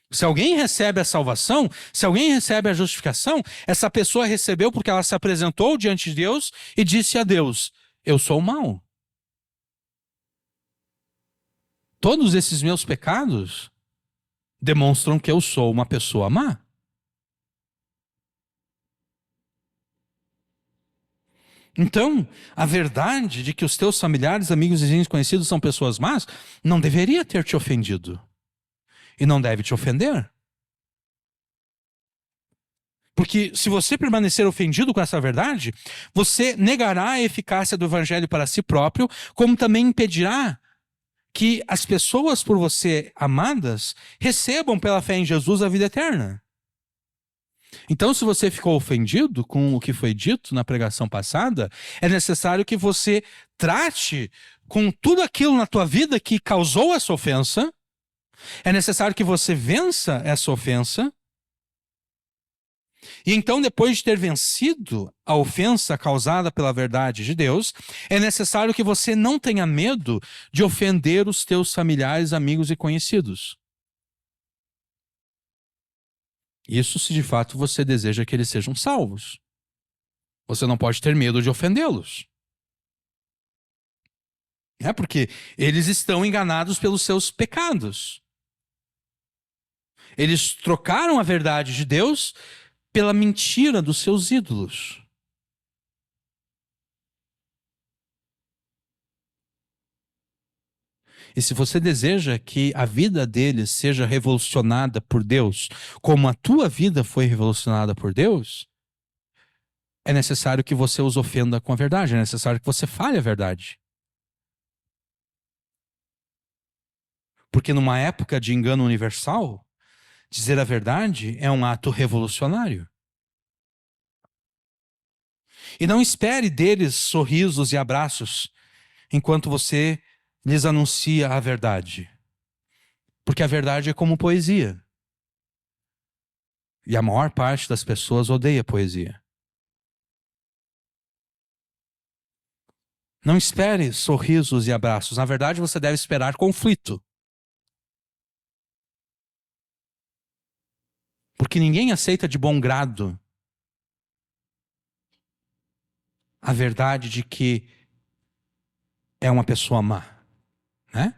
Se alguém recebe a salvação, se alguém recebe a justificação, essa pessoa recebeu porque ela se apresentou diante de Deus e disse a Deus: eu sou mau. Todos esses meus pecados demonstram que eu sou uma pessoa má. Então, a verdade de que os teus familiares, amigos, vizinhos, conhecidos são pessoas más, não deveria ter te ofendido. E não deve te ofender. Porque se você permanecer ofendido com essa verdade, você negará a eficácia do evangelho para si próprio, como também impedirá que as pessoas por você amadas recebam pela fé em Jesus a vida eterna. Então, se você ficou ofendido com o que foi dito na pregação passada, é necessário que você trate com tudo aquilo na tua vida que causou essa ofensa. É necessário que você vença essa ofensa. E então, depois de ter vencido a ofensa causada pela verdade de Deus, é necessário que você não tenha medo de ofender os teus familiares, amigos e conhecidos. Isso se de fato você deseja que eles sejam salvos. Você não pode ter medo de ofendê-los. É porque eles estão enganados pelos seus pecados. Eles trocaram a verdade de Deus pela mentira dos seus ídolos. E se você deseja que a vida deles seja revolucionada por Deus, como a tua vida foi revolucionada por Deus, é necessário que você os ofenda com a verdade, é necessário que você fale a verdade. Porque numa época de engano universal, dizer a verdade é um ato revolucionário. E não espere deles sorrisos e abraços enquanto você lhes anuncia a verdade. Porque a verdade é como poesia. E a maior parte das pessoas odeia poesia. Não espere sorrisos e abraços. Na verdade, você deve esperar conflito. Porque ninguém aceita de bom grado a verdade de que é uma pessoa má, né?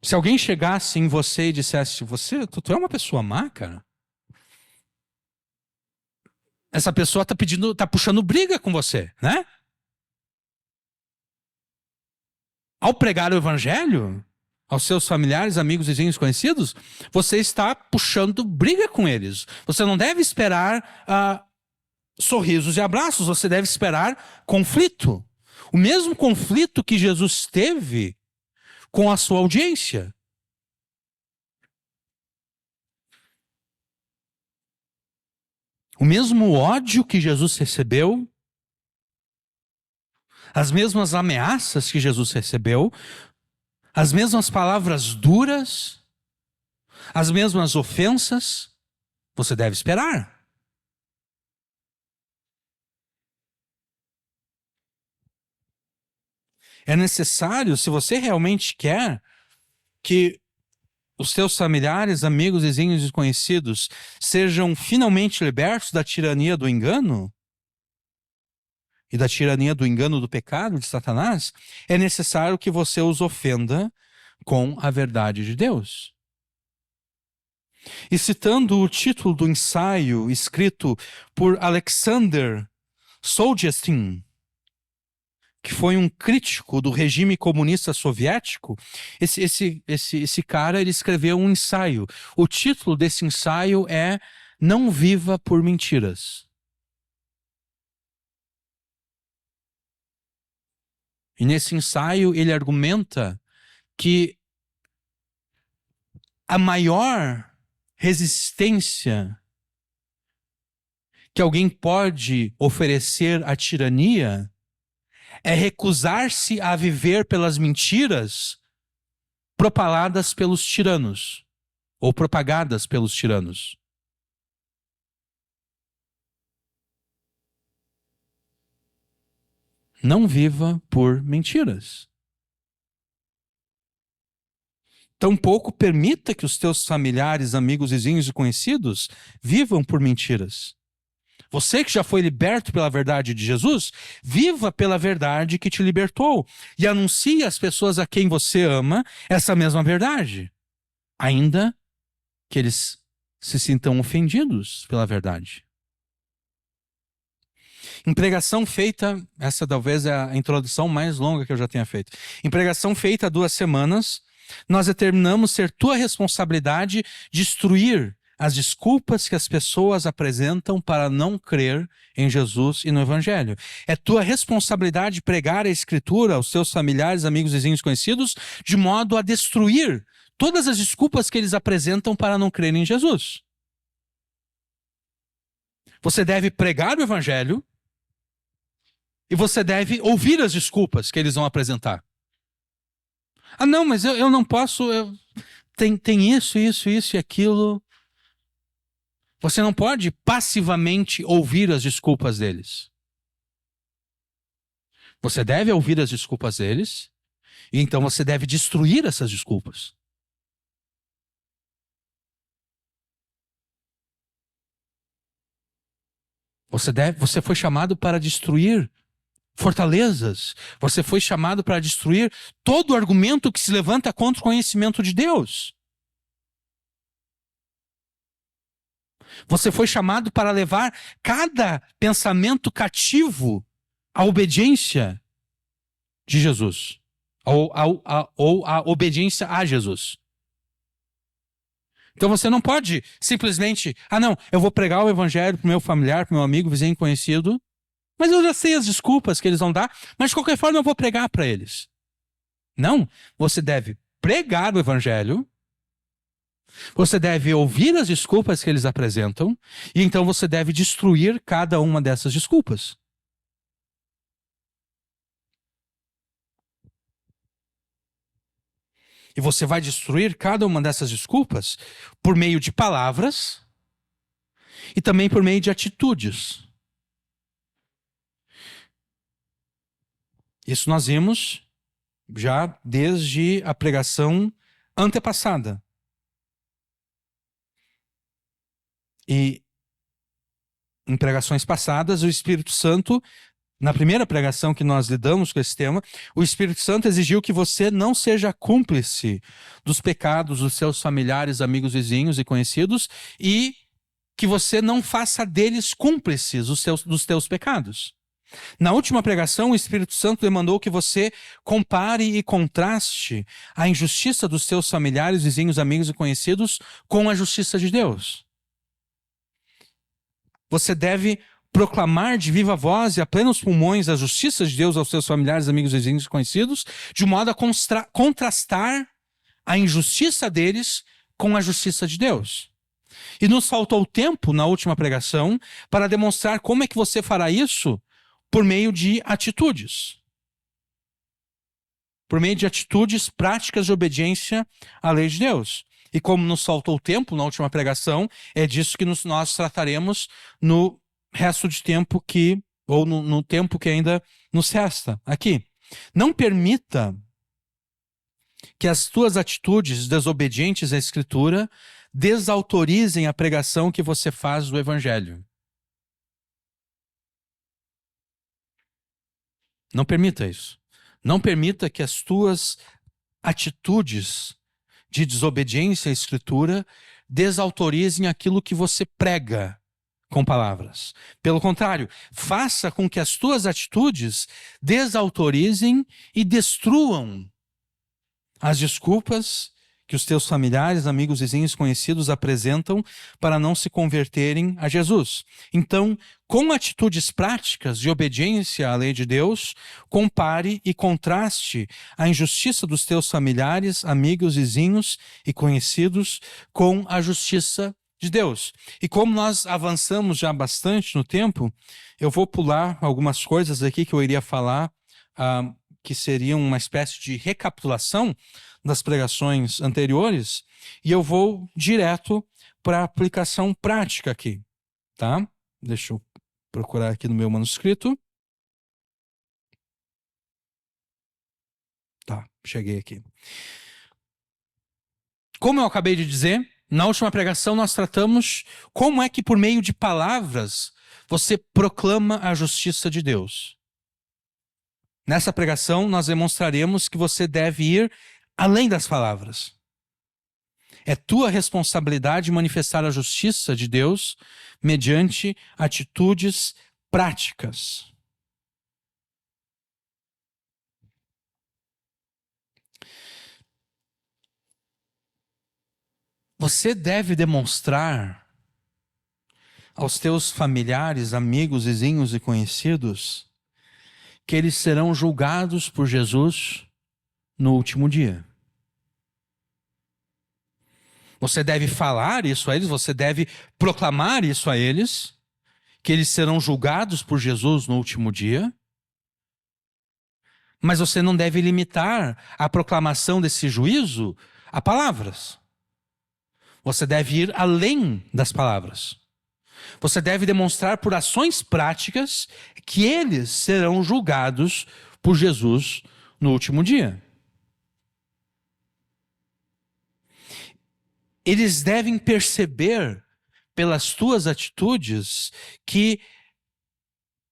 Se alguém chegasse em você e dissesse, tu é uma pessoa má, cara? Essa pessoa tá puxando briga com você, né? Ao pregar o evangelho aos seus familiares, amigos, vizinhos, conhecidos, você está puxando briga com eles. Você não deve esperar sorrisos e abraços, você deve esperar conflito. O mesmo conflito que Jesus teve com a sua audiência. O mesmo ódio que Jesus recebeu, as mesmas ameaças que Jesus recebeu, as mesmas palavras duras, as mesmas ofensas, você deve esperar. É necessário, se você realmente quer que os teus familiares, amigos, vizinhos e desconhecidos sejam finalmente libertos da tirania do engano e da tirania do engano do pecado de Satanás, é necessário que você os ofenda com a verdade de Deus. E citando o título do ensaio escrito por Alexander Solzhenitsyn, que foi um crítico do regime comunista soviético, esse cara ele escreveu um ensaio. O título desse ensaio é Não Viva por Mentiras. E nesse ensaio ele argumenta que a maior resistência que alguém pode oferecer à tirania é recusar-se a viver pelas mentiras propaladas pelos tiranos, ou propagadas pelos tiranos. Não viva por mentiras. Tampouco permita que os teus familiares, amigos, vizinhos e conhecidos vivam por mentiras. Você que já foi liberto pela verdade de Jesus, viva pela verdade que te libertou e anuncie às pessoas a quem você ama essa mesma verdade, ainda que eles se sintam ofendidos pela verdade. Em pregação feita, essa talvez é a introdução mais longa que eu já tenha feito. Em pregação feita há 2 semanas, nós determinamos ser tua responsabilidade destruir as desculpas que as pessoas apresentam para não crer em Jesus e no Evangelho. É tua responsabilidade pregar a Escritura aos seus familiares, amigos, vizinhos, conhecidos, de modo a destruir todas as desculpas que eles apresentam para não crer em Jesus. Você deve pregar o Evangelho e você deve ouvir as desculpas que eles vão apresentar. Ah, não, mas eu não posso... Tem isso e aquilo... Você não pode passivamente ouvir as desculpas deles. Você deve ouvir as desculpas deles, e então você deve destruir essas desculpas. Você foi chamado para destruir fortalezas. Você foi chamado para destruir todo argumento que se levanta contra o conhecimento de Deus. Você foi chamado para levar cada pensamento cativo à obediência de Jesus. Ou à obediência a Jesus. Então você não pode simplesmente... Ah, não, eu vou pregar o evangelho para o meu familiar, para o meu amigo, vizinho conhecido, mas eu já sei as desculpas que eles vão dar, mas de qualquer forma eu vou pregar para eles. Não, você deve pregar o evangelho, você deve ouvir as desculpas que eles apresentam, e então você deve destruir cada uma dessas desculpas. E você vai destruir cada uma dessas desculpas por meio de palavras e também por meio de atitudes. Isso nós vimos já desde a pregação antepassada. E em pregações passadas, o Espírito Santo, na primeira pregação que nós lidamos com esse tema, o Espírito Santo exigiu que você não seja cúmplice dos pecados dos seus familiares, amigos, vizinhos e conhecidos, e que você não faça deles cúmplices dos teus pecados. Na última pregação, o Espírito Santo demandou que você compare e contraste a injustiça dos seus familiares, vizinhos, amigos e conhecidos com a justiça de Deus. Você deve proclamar de viva voz e a plenos pulmões a justiça de Deus aos seus familiares, amigos, vizinhos e conhecidos, de modo a contrastar a injustiça deles com a justiça de Deus. E nos faltou tempo na última pregação para demonstrar como é que você fará isso por meio de atitudes. Por meio de atitudes práticas de obediência à lei de Deus. E como nos faltou tempo na última pregação, é disso que nós trataremos no resto de tempo ou no tempo que ainda nos resta aqui. Não permita que as tuas atitudes desobedientes à Escritura desautorizem a pregação que você faz do Evangelho. Não permita isso. Não permita que as tuas atitudes de desobediência à Escritura desautorizem aquilo que você prega com palavras. Pelo contrário, faça com que as tuas atitudes desautorizem e destruam as desculpas que os teus familiares, amigos, vizinhos, conhecidos apresentam para não se converterem a Jesus. Então, com atitudes práticas de obediência à lei de Deus, compare e contraste a injustiça dos teus familiares, amigos, vizinhos e conhecidos com a justiça de Deus. E como nós avançamos já bastante no tempo, eu vou pular algumas coisas aqui que eu iria falar, que seriam uma espécie de recapitulação das pregações anteriores, e eu vou direto para a aplicação prática aqui, tá? Deixa eu procurar aqui no meu manuscrito. Tá, cheguei aqui. Como eu acabei de dizer, na última pregação nós tratamos como é que por meio de palavras você proclama a justiça de Deus. Nessa pregação nós demonstraremos que você deve ir além das palavras. É tua responsabilidade manifestar a justiça de Deus mediante atitudes práticas. Você deve demonstrar aos teus familiares, amigos, vizinhos e conhecidos que eles serão julgados por Jesus no último dia. Você deve falar isso a eles, você deve proclamar isso a eles, que eles serão julgados por Jesus no último dia. Mas você não deve limitar a proclamação desse juízo a palavras. Você deve ir além das palavras. Você deve demonstrar por ações práticas que eles serão julgados por Jesus no último dia. Eles devem perceber pelas tuas atitudes que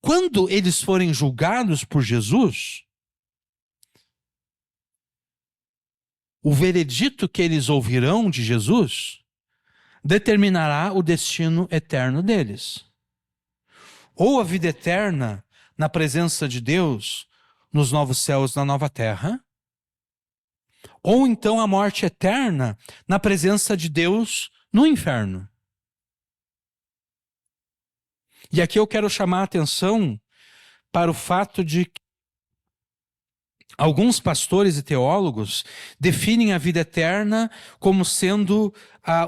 quando eles forem julgados por Jesus, o veredito que eles ouvirão de Jesus determinará o destino eterno deles. Ou a vida eterna na presença de Deus nos novos céus e na nova terra, ou então a morte eterna na presença de Deus no inferno. E aqui eu quero chamar a atenção para o fato de que alguns pastores e teólogos definem a vida eterna como sendo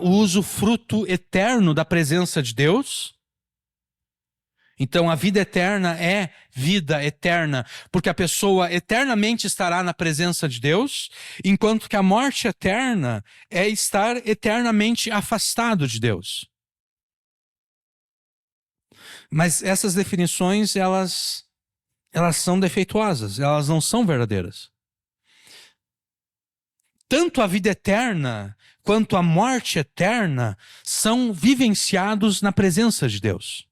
o usufruto eterno da presença de Deus. Então a vida eterna é vida eterna, porque a pessoa eternamente estará na presença de Deus, enquanto que a morte eterna é estar eternamente afastado de Deus. Mas essas definições, elas elas são defeituosas, elas não são verdadeiras. Tanto a vida eterna quanto a morte eterna são vivenciados na presença de Deus.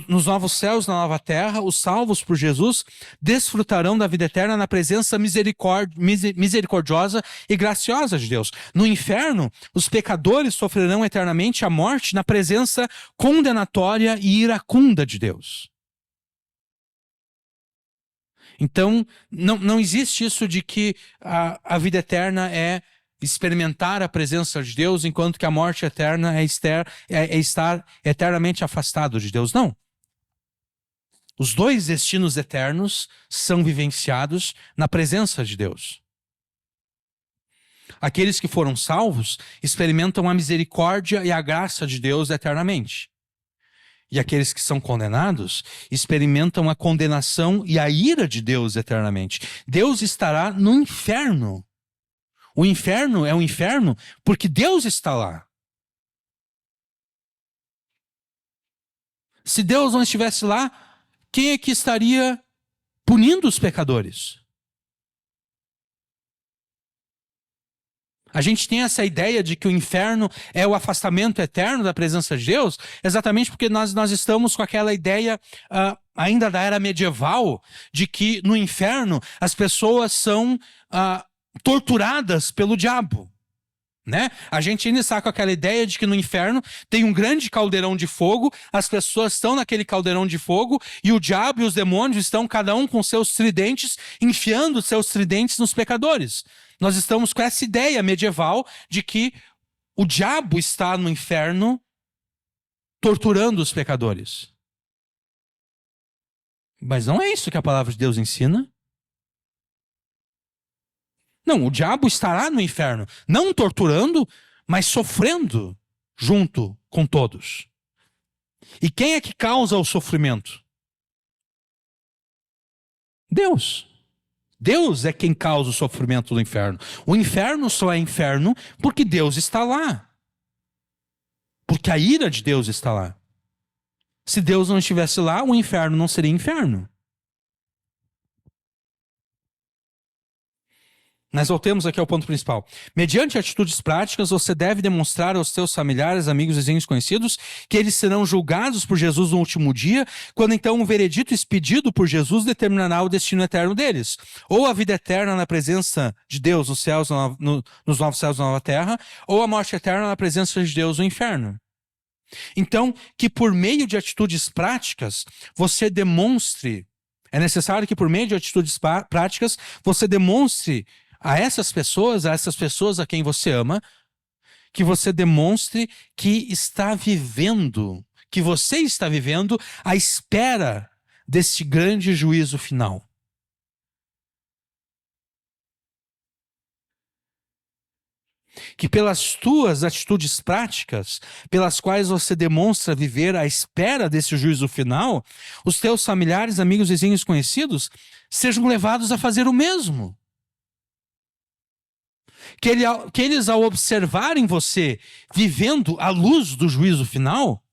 Nos novos céus, na nova terra, os salvos por Jesus desfrutarão da vida eterna na presença misericordiosa e graciosa de Deus. No inferno, os pecadores sofrerão eternamente a morte na presença condenatória e iracunda de Deus. Então, não existe isso de que a vida eterna é experimentar a presença de Deus, enquanto que a morte eterna é estar eternamente afastado de Deus. Não. Os dois destinos eternos são vivenciados na presença de Deus. Aqueles que foram salvos experimentam a misericórdia e a graça de Deus eternamente. E aqueles que são condenados experimentam a condenação e a ira de Deus eternamente. Deus estará no inferno. O inferno é um inferno porque Deus está lá. Se Deus não estivesse lá, quem é que estaria punindo os pecadores? A gente tem essa ideia de que o inferno é o afastamento eterno da presença de Deus, exatamente porque nós estamos com aquela ideia ainda da era medieval, de que no inferno as pessoas são torturadas pelo diabo. Né? A gente ainda está com aquela ideia de que no inferno tem um grande caldeirão de fogo, as pessoas estão naquele caldeirão de fogo e o diabo e os demônios estão cada um com seus tridentes, enfiando seus tridentes nos pecadores. Nós estamos com essa ideia medieval de que o diabo está no inferno torturando os pecadores. Mas não é isso que a palavra de Deus ensina. Não, o diabo estará no inferno, não torturando, mas sofrendo junto com todos. E quem é que causa o sofrimento? Deus. Deus é quem causa o sofrimento do inferno. O inferno só é inferno porque Deus está lá. Porque a ira de Deus está lá. Se Deus não estivesse lá, o inferno não seria inferno. Mas voltemos aqui ao ponto principal. Mediante atitudes práticas, você deve demonstrar aos seus familiares, amigos, vizinhos, conhecidos, que eles serão julgados por Jesus no último dia, quando então um veredito expedido por Jesus determinará o destino eterno deles. Ou a vida eterna na presença de Deus nos céus, nos novos céus e na nova terra, ou a morte eterna na presença de Deus no inferno. Então, que por meio de atitudes práticas, você demonstre, é necessário que por meio de atitudes práticas, você demonstre a essas pessoas a quem você ama, que você demonstre que você está vivendo à espera desse grande juízo final. Que pelas tuas atitudes práticas, pelas quais você demonstra viver à espera desse juízo final, os teus familiares, amigos, vizinhos, conhecidos, sejam levados a fazer o mesmo. Que eles, ao observarem você vivendo à luz do juízo final,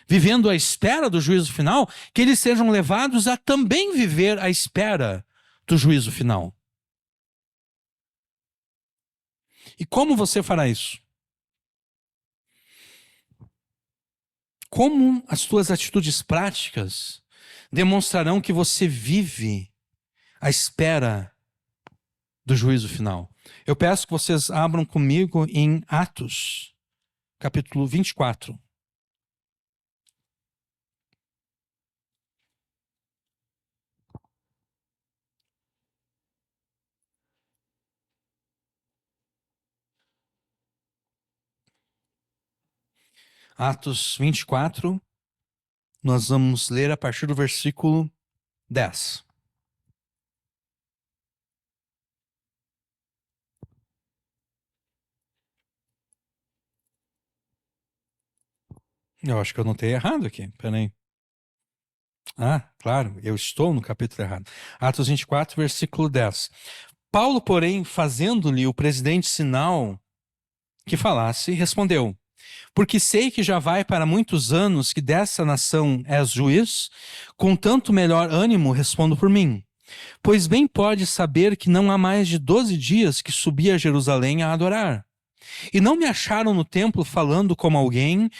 vivendo à espera do juízo final, que eles sejam levados a também viver à espera do juízo final. E como você fará isso? Como as tuas atitudes práticas demonstrarão que você vive à espera do juízo final? Eu peço que vocês abram comigo em Atos, capítulo 24. Atos 24, nós vamos ler a partir do versículo 10. Eu acho que eu notei errado aqui, peraí. Claro, eu estou no capítulo errado. Atos 24, versículo 10. Paulo, porém, fazendo-lhe o presidente sinal que falasse, respondeu: Porque sei que já vai para muitos anos que dessa nação és juiz, com tanto melhor ânimo respondo por mim. Pois bem pode saber que não há mais de 12 dias que subi a Jerusalém a adorar. E não me acharam no templo falando com alguém,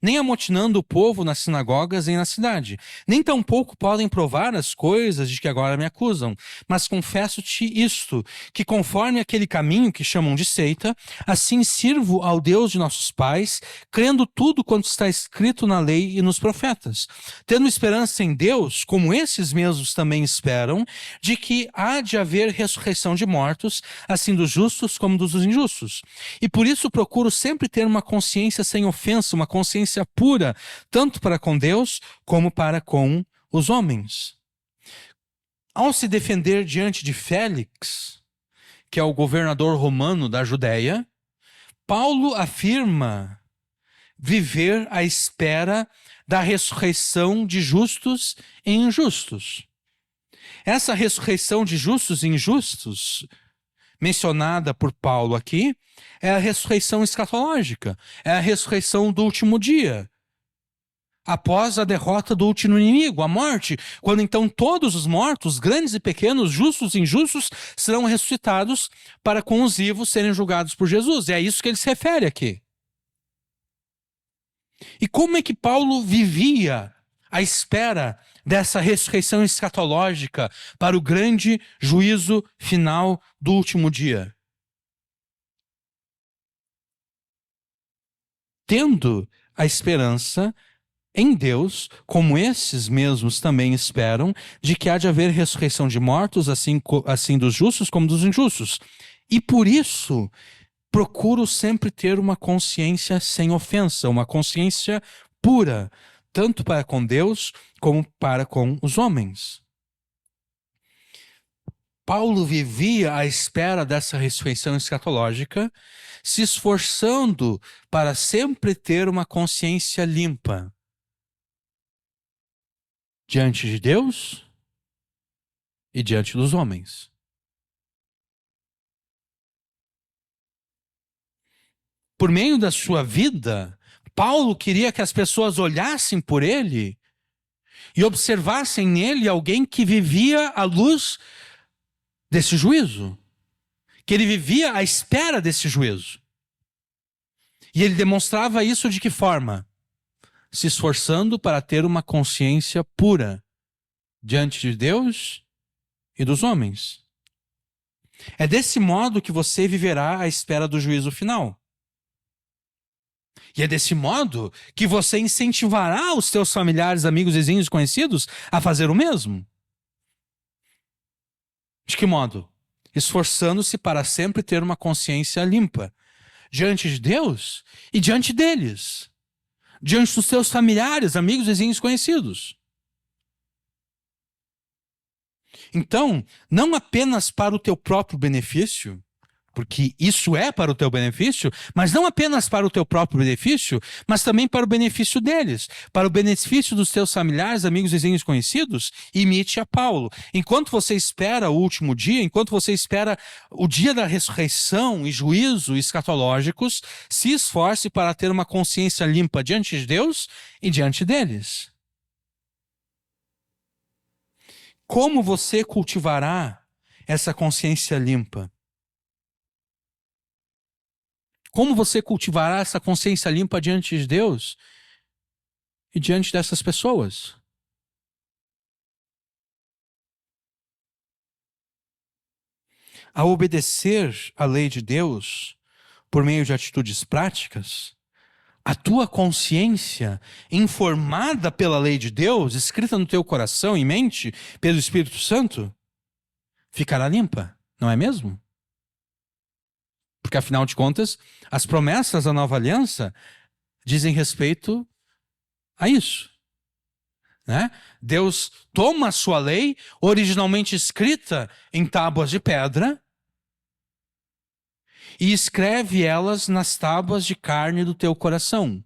nem amotinando o povo nas sinagogas nem na cidade. Nem tampouco podem provar as coisas de que agora me acusam. Mas confesso-te isto, que conforme aquele caminho que chamam de seita, assim sirvo ao Deus de nossos pais, crendo tudo quanto está escrito na lei e nos profetas. Tendo esperança em Deus, como esses mesmos também esperam, de que há de haver ressurreição de mortos, assim dos justos como dos injustos. E por isso procuro sempre ter uma consciência sem ofensa, uma consciência pura, tanto para com Deus como para com os homens. Ao se defender diante de Félix, que é o governador romano da Judéia, Paulo afirma viver à espera da ressurreição de justos e injustos. Essa ressurreição de justos e injustos mencionada por Paulo aqui, é a ressurreição escatológica, é a ressurreição do último dia, após a derrota do último inimigo, a morte, quando então todos os mortos, grandes e pequenos, justos e injustos, serão ressuscitados para com os vivos serem julgados por Jesus. É a isso que ele se refere aqui. E como é que Paulo vivia à espera dessa ressurreição escatológica para o grande juízo final do último dia? Tendo a esperança em Deus, como esses mesmos também esperam, de que há de haver ressurreição de mortos, assim dos justos como dos injustos. E por isso, procuro sempre ter uma consciência sem ofensa, uma consciência pura, tanto para com Deus como para com os homens. Paulo vivia à espera dessa ressurreição escatológica, se esforçando para sempre ter uma consciência limpa diante de Deus e diante dos homens. Por meio da sua vida, Paulo queria que as pessoas olhassem por ele e observassem nele alguém que vivia à luz desse juízo, que ele vivia à espera desse juízo. E ele demonstrava isso de que forma? Se esforçando para ter uma consciência pura diante de Deus e dos homens. É desse modo que você viverá à espera do juízo final. E é desse modo que você incentivará os seus familiares, amigos, vizinhos, conhecidos a fazer o mesmo. De que modo? Esforçando-se para sempre ter uma consciência limpa diante de Deus e diante deles, diante dos seus familiares, amigos, vizinhos, conhecidos. Então, não apenas para o teu próprio benefício, porque isso é para o teu benefício, mas não apenas para o teu próprio benefício, mas também para o benefício deles, para o benefício dos teus familiares, amigos, vizinhos, conhecidos, imite a Paulo. Enquanto você espera o último dia, enquanto você espera o dia da ressurreição e juízo escatológicos, se esforce para ter uma consciência limpa diante de Deus e diante deles. Como você cultivará essa consciência limpa? Como você cultivará essa consciência limpa diante de Deus e diante dessas pessoas? Ao obedecer à lei de Deus por meio de atitudes práticas, a tua consciência, informada pela lei de Deus, escrita no teu coração e mente pelo Espírito Santo, ficará limpa, não é mesmo? Porque, afinal de contas, as promessas da nova aliança dizem respeito a isso. Né? Deus toma a sua lei, originalmente escrita em tábuas de pedra, e escreve elas nas tábuas de carne do teu coração.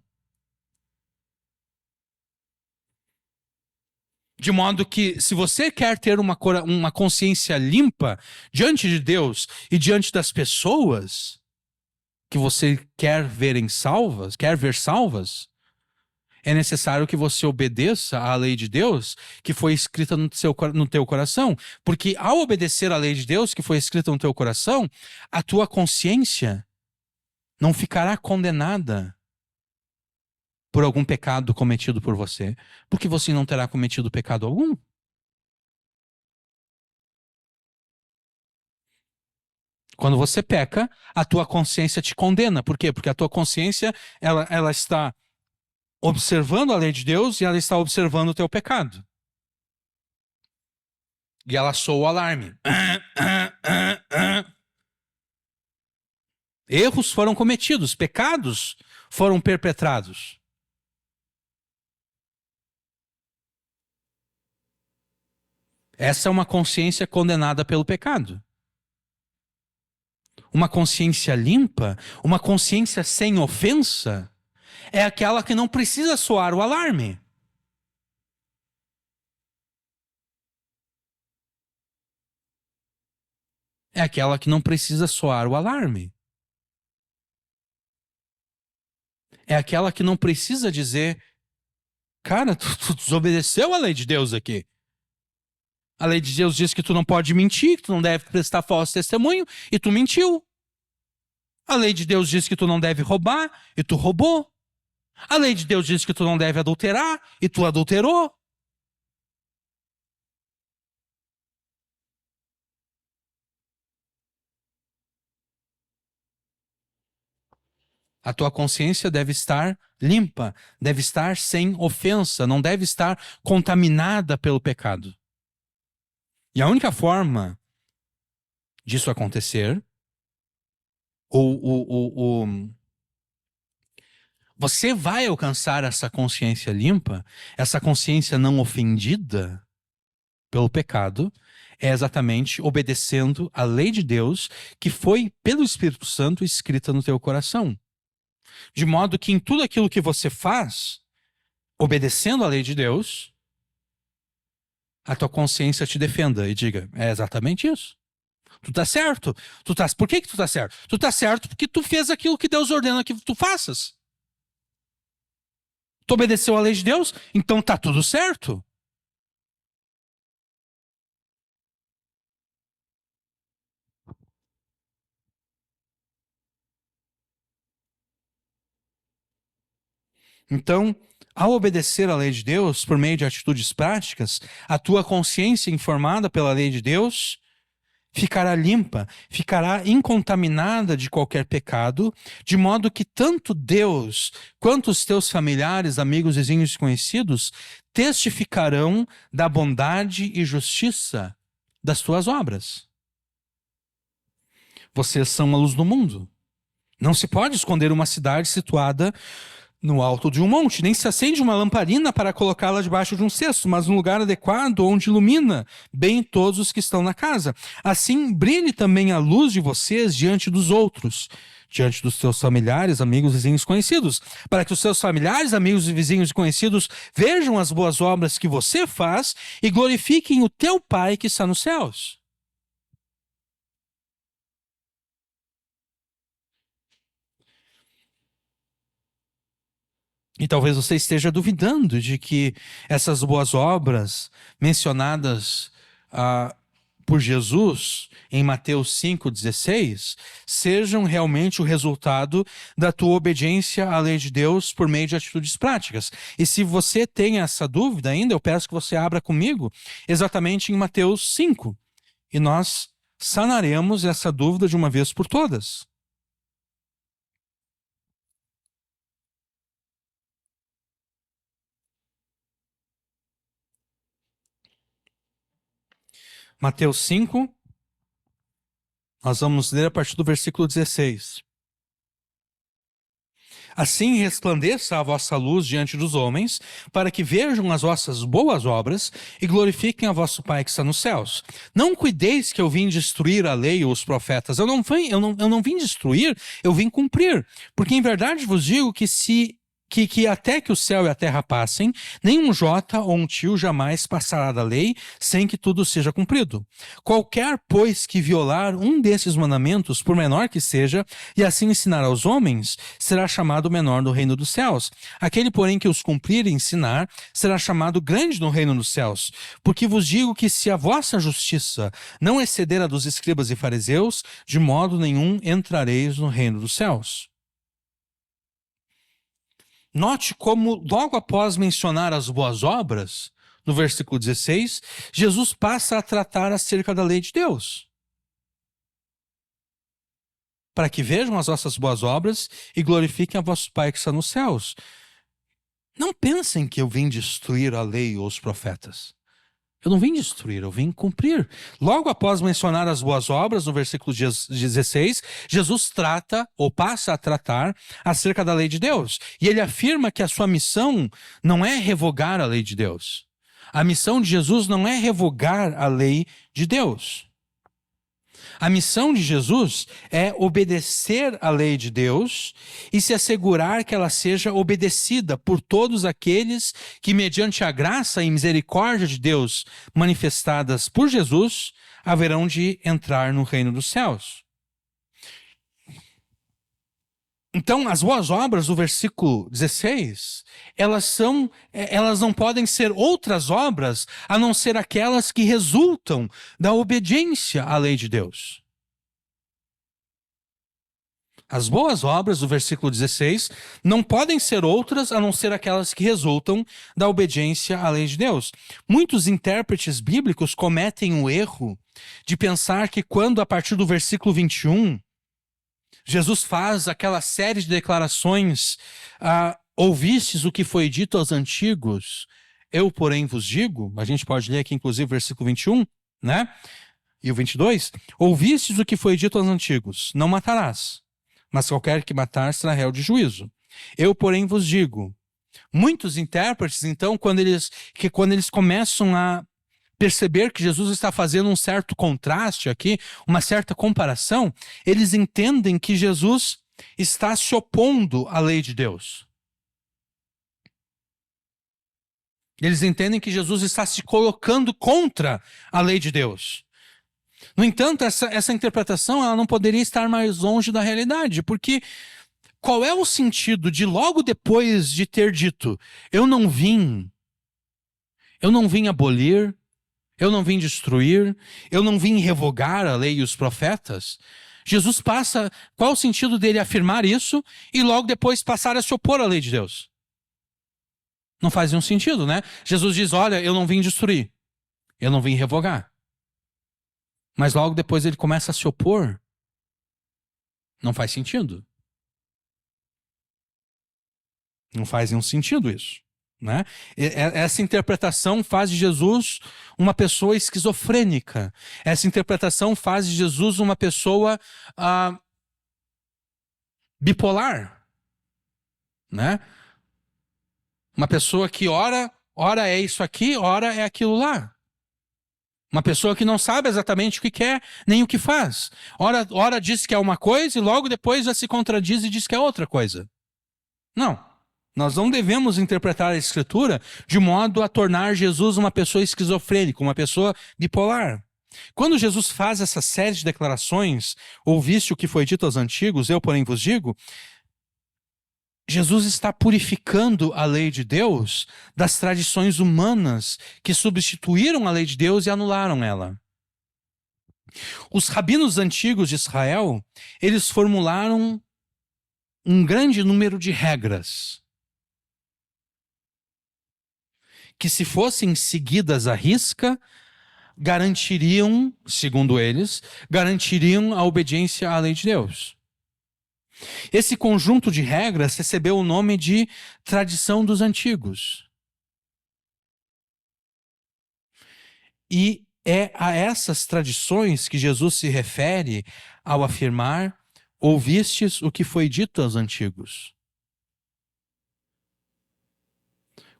De modo que, se você quer ter uma consciência limpa diante de Deus e diante das pessoas, que você quer ver salvas, é necessário que você obedeça à lei de Deus que foi escrita no teu coração. Porque ao obedecer à lei de Deus que foi escrita no teu coração, a tua consciência não ficará condenada por algum pecado cometido por você, porque você não terá cometido pecado algum. Quando você peca, a tua consciência te condena. Por quê? Porque a tua consciência, ela está observando a lei de Deus e ela está observando o teu pecado. E ela soa o alarme. Erros foram cometidos, pecados foram perpetrados. Essa é uma consciência condenada pelo pecado. Uma consciência limpa, uma consciência sem ofensa, é aquela que não precisa soar o alarme. É aquela que não precisa soar o alarme. É aquela que não precisa dizer, cara, tu desobedeceu a lei de Deus aqui. A lei de Deus diz que tu não pode mentir, que tu não deve prestar falso testemunho, e tu mentiu. A lei de Deus diz que tu não deve roubar, e tu roubou. A lei de Deus diz que tu não deve adulterar, e tu adulterou. A tua consciência deve estar limpa, deve estar sem ofensa, não deve estar contaminada pelo pecado. E a única forma disso acontecer, você vai alcançar essa consciência limpa, essa consciência não ofendida pelo pecado, é exatamente obedecendo a lei de Deus que foi pelo Espírito Santo escrita no teu coração. De modo que em tudo aquilo que você faz, obedecendo a lei de Deus, a tua consciência te defenda e diga, é exatamente isso. Tu tá certo. Por que tu tá certo? Tu tá certo porque tu fez aquilo que Deus ordena que tu faças. Tu obedeceu a lei de Deus, então tá tudo certo. Então, ao obedecer à lei de Deus, por meio de atitudes práticas, a tua consciência informada pela lei de Deus ficará limpa, ficará incontaminada de qualquer pecado, de modo que tanto Deus quanto os teus familiares, amigos, vizinhos e conhecidos testificarão da bondade e justiça das tuas obras. Vocês são a luz do mundo. Não se pode esconder uma cidade situada no alto de um monte, nem se acende uma lamparina para colocá-la debaixo de um cesto, mas num lugar adequado onde ilumina bem todos os que estão na casa. Assim brilhe também a luz de vocês diante dos outros, diante dos seus familiares, amigos, vizinhos e conhecidos, para que os seus familiares, amigos, vizinhos e conhecidos vejam as boas obras que você faz e glorifiquem o teu Pai que está nos céus. E talvez você esteja duvidando de que essas boas obras mencionadas por Jesus em Mateus 5,16 sejam realmente o resultado da tua obediência à lei de Deus por meio de atitudes práticas. E se você tem essa dúvida ainda, eu peço que você abra comigo exatamente em Mateus 5. E nós sanaremos essa dúvida de uma vez por todas. Mateus 5, nós vamos ler a partir do versículo 16. Assim resplandeça a vossa luz diante dos homens, para que vejam as vossas boas obras e glorifiquem a vosso Pai que está nos céus. Não cuideis que eu vim destruir a lei ou os profetas. Eu não vim destruir, eu vim cumprir. Porque em verdade vos digo que se que até que o céu e a terra passem, nenhum jota ou um tio jamais passará da lei sem que tudo seja cumprido. Qualquer, pois, que violar um desses mandamentos, por menor que seja, e assim ensinar aos homens, será chamado menor no reino dos céus. Aquele, porém, que os cumprir e ensinar, será chamado grande no reino dos céus. Porque vos digo que se a vossa justiça não exceder a dos escribas e fariseus, de modo nenhum entrareis no reino dos céus. Note como, logo após mencionar as boas obras, no versículo 16, Jesus passa a tratar acerca da lei de Deus. Para que vejam as vossas boas obras e glorifiquem a vosso Pai que está nos céus. Não pensem que eu vim destruir a lei ou os profetas. Eu não vim destruir, eu vim cumprir. Logo após mencionar as boas obras, no versículo 16, Jesus trata, ou passa a tratar, acerca da lei de Deus. E ele afirma que a sua missão não é revogar a lei de Deus. A missão de Jesus não é revogar a lei de Deus. A missão de Jesus é obedecer à lei de Deus e se assegurar que ela seja obedecida por todos aqueles que, mediante a graça e misericórdia de Deus manifestadas por Jesus, haverão de entrar no reino dos céus. Então, as boas obras do versículo 16, elas não podem ser outras obras a não ser aquelas que resultam da obediência à lei de Deus. As boas obras do versículo 16 não podem ser outras a não ser aquelas que resultam da obediência à lei de Deus. Muitos intérpretes bíblicos cometem o erro de pensar que quando, a partir do versículo 21, Jesus faz aquela série de declarações, ouvistes o que foi dito aos antigos, eu, porém, vos digo, a gente pode ler aqui, inclusive, o versículo 21, né? E o 22, ouvistes o que foi dito aos antigos, não matarás, mas qualquer que matar será réu de juízo. Eu, porém, vos digo. Muitos intérpretes, então, quando eles começam a perceber que Jesus está fazendo um certo contraste aqui, uma certa comparação, eles entendem que Jesus está se opondo à lei de Deus. Eles entendem que Jesus está se colocando contra a lei de Deus. No entanto, essa interpretação ela não poderia estar mais longe da realidade, porque qual é o sentido de logo depois de ter dito, eu não vim abolir, eu não vim destruir, eu não vim revogar a lei e os profetas. Jesus passa, qual o sentido dele afirmar isso e logo depois passar a se opor à lei de Deus? Não faz nenhum sentido, né? Jesus diz, olha, eu não vim destruir, eu não vim revogar. Mas logo depois ele começa a se opor. Não faz sentido. Não faz nenhum sentido isso. Né? Essa interpretação faz de Jesus uma pessoa esquizofrênica. Essa interpretação faz de Jesus uma pessoa bipolar, né? Uma pessoa que ora é isso aqui, ora é aquilo lá. Uma pessoa que não sabe exatamente o que quer, nem o que faz. Ora diz que é uma coisa e logo depois já se contradiz e diz que é outra coisa. Não. Nós não devemos interpretar a Escritura de modo a tornar Jesus uma pessoa esquizofrênica, uma pessoa bipolar. Quando Jesus faz essa série de declarações, ouviste o que foi dito aos antigos, eu, porém, vos digo, Jesus está purificando a lei de Deus das tradições humanas que substituíram a lei de Deus e anularam ela. Os rabinos antigos de Israel, eles formularam um grande número de regras que, se fossem seguidas à risca, garantiriam, segundo eles, a obediência à lei de Deus. Esse conjunto de regras recebeu o nome de tradição dos antigos. E é a essas tradições que Jesus se refere ao afirmar, ouvistes o que foi dito aos antigos.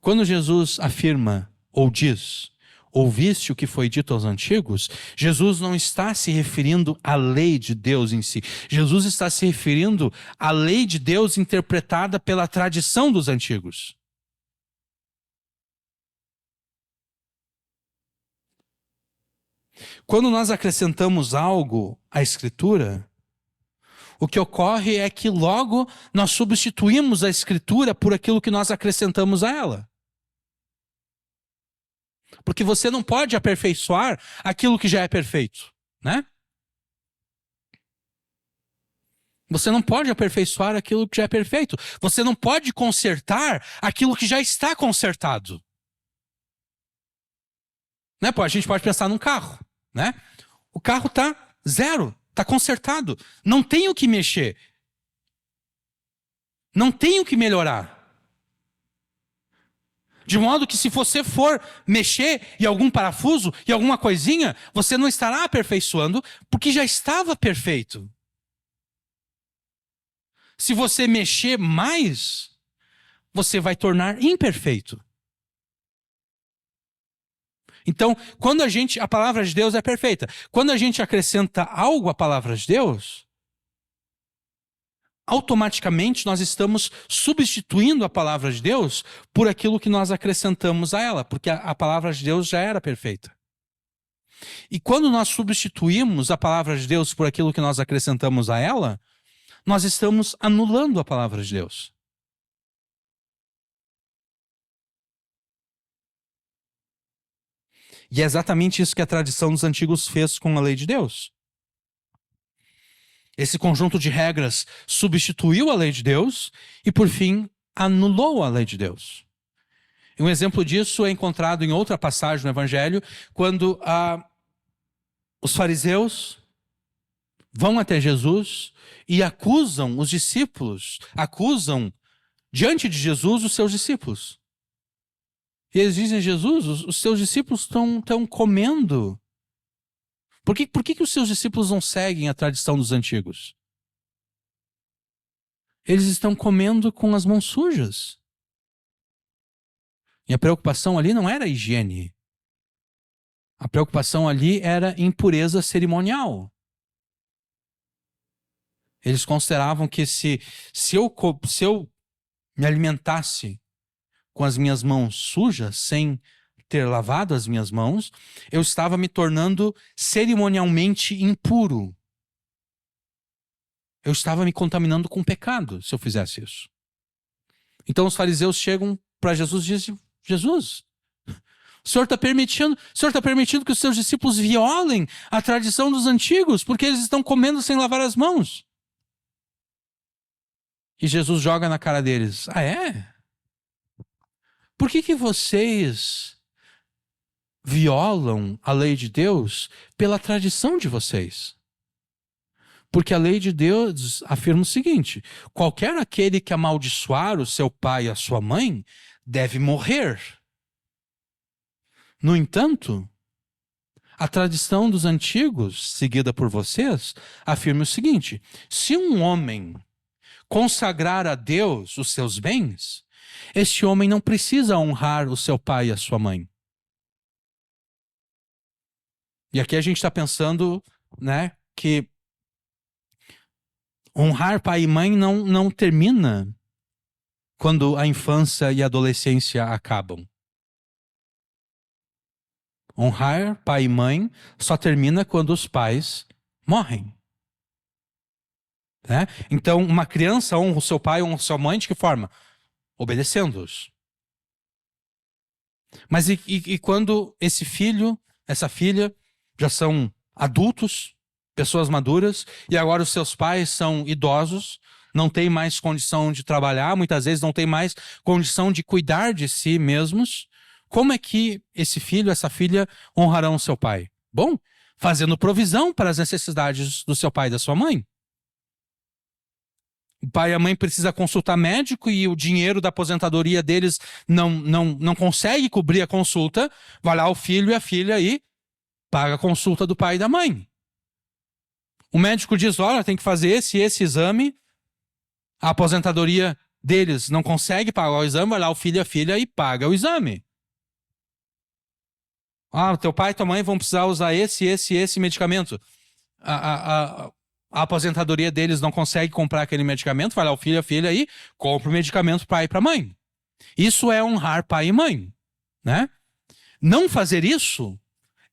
Quando Jesus afirma ou diz, ouviste o que foi dito aos antigos, Jesus não está se referindo à lei de Deus em si. Jesus está se referindo à lei de Deus interpretada pela tradição dos antigos. Quando nós acrescentamos algo à Escritura, o que ocorre é que logo nós substituímos a Escritura por aquilo que nós acrescentamos a ela. Porque você não pode aperfeiçoar aquilo que já é perfeito, né? Você não pode aperfeiçoar aquilo que já é perfeito. Você não pode consertar aquilo que já está consertado. Né? A gente pode pensar num carro, né? O carro está zero, está consertado. Não tem o que mexer. Não tem o que melhorar. De modo que se você for mexer em algum parafuso, em alguma coisinha, você não estará aperfeiçoando, porque já estava perfeito. Se você mexer mais, você vai tornar imperfeito. Então, quando a palavra de Deus é perfeita. Quando a gente acrescenta algo à palavra de Deus, automaticamente nós estamos substituindo a palavra de Deus por aquilo que nós acrescentamos a ela, porque a palavra de Deus já era perfeita. E quando nós substituímos a palavra de Deus por aquilo que nós acrescentamos a ela, nós estamos anulando a palavra de Deus. E é exatamente isso que a tradição dos antigos fez com a lei de Deus. Esse conjunto de regras substituiu a lei de Deus e, por fim, anulou a lei de Deus. E um exemplo disso é encontrado em outra passagem no Evangelho, quando os fariseus vão até Jesus e acusam os discípulos, acusam diante de Jesus os seus discípulos. E eles dizem: Jesus, os seus discípulos estão comendo. Por que os seus discípulos não seguem a tradição dos antigos? Eles estão comendo com as mãos sujas. E a preocupação ali não era a higiene. A preocupação ali era impureza cerimonial. Eles consideravam que se eu me alimentasse com as minhas mãos sujas, sem ter lavado as minhas mãos, eu estava me tornando cerimonialmente impuro. Eu estava me contaminando com o pecado se eu fizesse isso. Então os fariseus chegam para Jesus e dizem: Jesus, o Senhor está permitindo que os seus discípulos violem a tradição dos antigos, porque eles estão comendo sem lavar as mãos. E Jesus joga na cara deles: ah, é? Por que vocês violam a lei de Deus pela tradição de vocês? Porque a lei de Deus afirma o seguinte: qualquer aquele que amaldiçoar o seu pai e a sua mãe deve morrer. No entanto, a tradição dos antigos, seguida por vocês, afirma o seguinte: se um homem consagrar a Deus os seus bens, este homem não precisa honrar o seu pai e a sua mãe. E aqui a gente está pensando, né, que honrar pai e mãe não termina quando a infância e a adolescência acabam. Honrar pai e mãe só termina quando os pais morrem. Né? Então, uma criança honra o seu pai, honra a sua mãe de que forma? Obedecendo-os. Mas e quando esse filho, essa filha já são adultos, pessoas maduras, e agora os seus pais são idosos, não têm mais condição de trabalhar, muitas vezes não têm mais condição de cuidar de si mesmos, como é que esse filho, essa filha honrarão seu pai? Bom, fazendo provisão para as necessidades do seu pai e da sua mãe. O pai e a mãe precisam consultar médico e o dinheiro da aposentadoria deles não consegue cobrir a consulta. Vai lá o filho e a filha e paga a consulta do pai e da mãe. O médico diz: olha, tem que fazer esse exame. A aposentadoria deles não consegue pagar o exame. Vai lá o filho e a filha e paga o exame. Teu pai e tua mãe vão precisar usar esse medicamento. A aposentadoria deles não consegue comprar aquele medicamento, vai lá o filho, a filha aí, compra o medicamento para pai e para mãe. Isso é honrar pai e mãe, né? Não fazer isso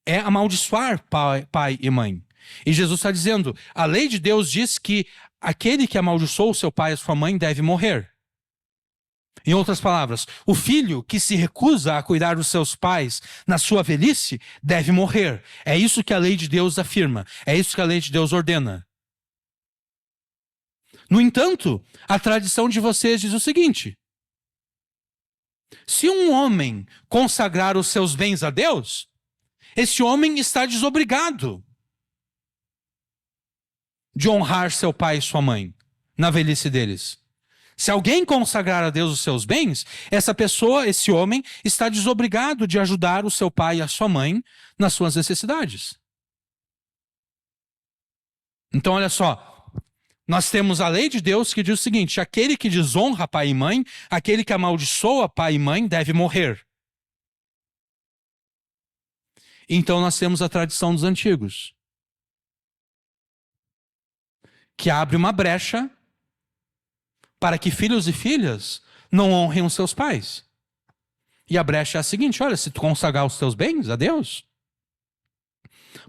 é amaldiçoar pai e mãe. E Jesus está dizendo, a lei de Deus diz que aquele que amaldiçoou seu pai e sua mãe deve morrer. Em outras palavras, o filho que se recusa a cuidar dos seus pais na sua velhice deve morrer. É isso que a lei de Deus afirma. É isso que a lei de Deus ordena. No entanto, a tradição de vocês diz o seguinte: se um homem consagrar os seus bens a Deus, esse homem está desobrigado de honrar seu pai e sua mãe na velhice deles. Se alguém consagrar a Deus os seus bens, essa pessoa, esse homem, está desobrigado de ajudar o seu pai e a sua mãe nas suas necessidades. Então, olha só, nós temos a lei de Deus que diz o seguinte: aquele que desonra pai e mãe, aquele que amaldiçoa pai e mãe, deve morrer. Então, nós temos a tradição dos antigos, que abre uma brecha para que filhos e filhas não honrem os seus pais. E a brecha é a seguinte: olha, se tu consagrar os teus bens a Deus,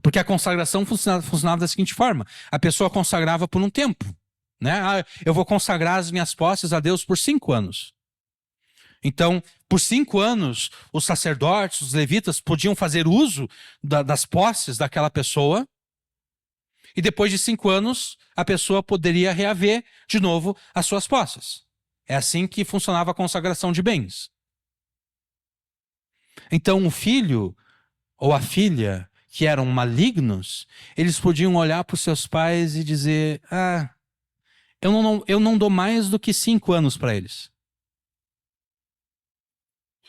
porque a consagração funcionava da seguinte forma: a pessoa consagrava por um tempo, né? Eu vou consagrar as minhas posses a Deus por 5 anos. Então, por 5 anos, os sacerdotes, os levitas podiam fazer uso das posses daquela pessoa. E depois de 5 anos, a pessoa poderia reaver de novo as suas posses. É assim que funcionava a consagração de bens. Então, o filho ou a filha que eram malignos, eles podiam olhar para os seus pais e dizer: eu não dou mais do que 5 anos para eles.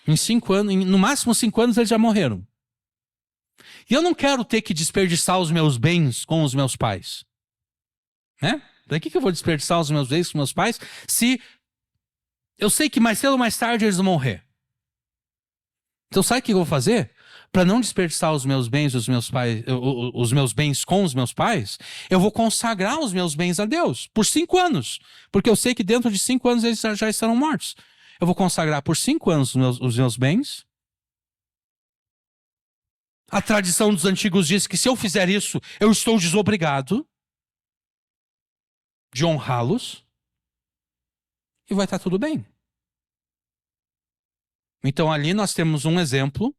Em 5 anos, no máximo 5 anos, eles já morreram. E eu não quero ter que desperdiçar os meus bens com os meus pais. Né? Para que eu vou desperdiçar os meus bens com os meus pais se eu sei que mais cedo ou mais tarde eles vão morrer? Então sabe o que eu vou fazer? Para não desperdiçar os meus bens, os meus bens com os meus pais, eu vou consagrar os meus bens a Deus por 5 anos. Porque eu sei que dentro de 5 anos eles já estarão mortos. Eu vou consagrar por 5 anos os meus bens. A tradição dos antigos diz que se eu fizer isso, eu estou desobrigado de honrá-los e vai estar tudo bem. Então ali nós temos um exemplo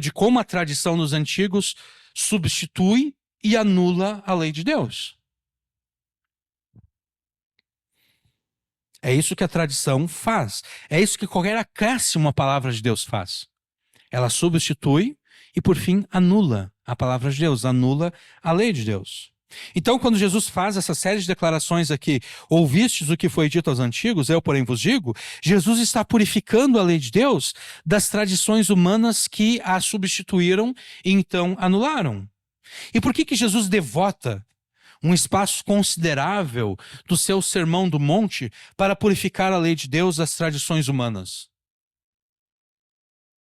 de como a tradição dos antigos substitui e anula a lei de Deus. É isso que a tradição faz. É isso que qualquer acréscimo à palavra de Deus faz. Ela substitui e, por fim, anula a palavra de Deus, anula a lei de Deus. Então, quando Jesus faz essa série de declarações aqui, ouvistes o que foi dito aos antigos, eu, porém, vos digo, Jesus está purificando a lei de Deus das tradições humanas que a substituíram e então anularam. E por que Jesus devota um espaço considerável do seu Sermão do Monte para purificar a lei de Deus das tradições humanas?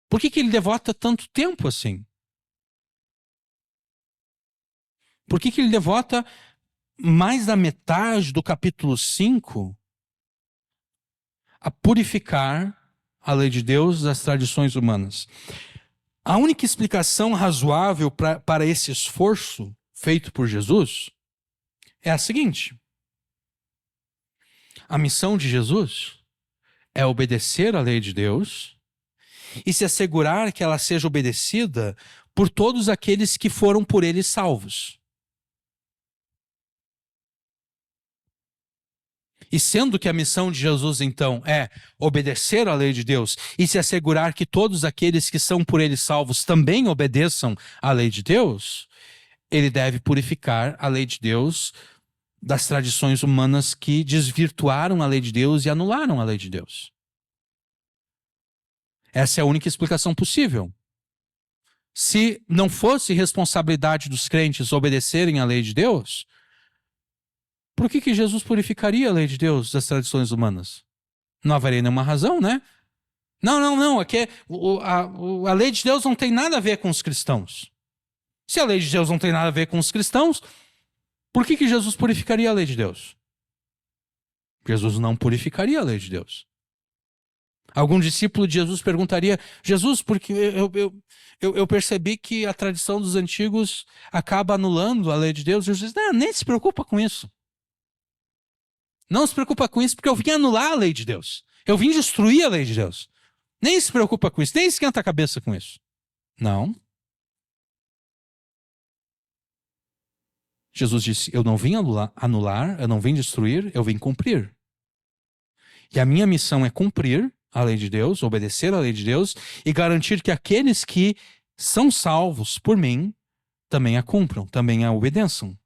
Por que ele devota tanto tempo assim? Por que ele devota mais da metade do capítulo 5 a purificar a lei de Deus das tradições humanas? A única explicação razoável para esse esforço feito por Jesus é a seguinte: a missão de Jesus é obedecer à lei de Deus e se assegurar que ela seja obedecida por todos aqueles que foram por ele salvos. E sendo que a missão de Jesus, então, é obedecer à lei de Deus e se assegurar que todos aqueles que são por ele salvos também obedeçam à lei de Deus, ele deve purificar a lei de Deus das tradições humanas que desvirtuaram a lei de Deus e anularam a lei de Deus. Essa é a única explicação possível. Se não fosse responsabilidade dos crentes obedecerem à lei de Deus, por que Jesus purificaria a lei de Deus das tradições humanas? Não haveria nenhuma razão, né? Não, não, não. Aqui a lei de Deus não tem nada a ver com os cristãos. Se a lei de Deus não tem nada a ver com os cristãos, por que Jesus purificaria a lei de Deus? Jesus não purificaria a lei de Deus. Algum discípulo de Jesus perguntaria: Jesus, porque eu percebi que a tradição dos antigos acaba anulando a lei de Deus. Jesus diz: não, nem se preocupa com isso. Não se preocupa com isso, porque eu vim anular a lei de Deus. Eu vim destruir a lei de Deus. Nem se preocupa com isso, nem esquenta a cabeça com isso. Não. Jesus disse: eu não vim anular, eu não vim destruir, eu vim cumprir. E a minha missão é cumprir a lei de Deus, obedecer a lei de Deus e garantir que aqueles que são salvos por mim também a cumpram, também a obedeçam.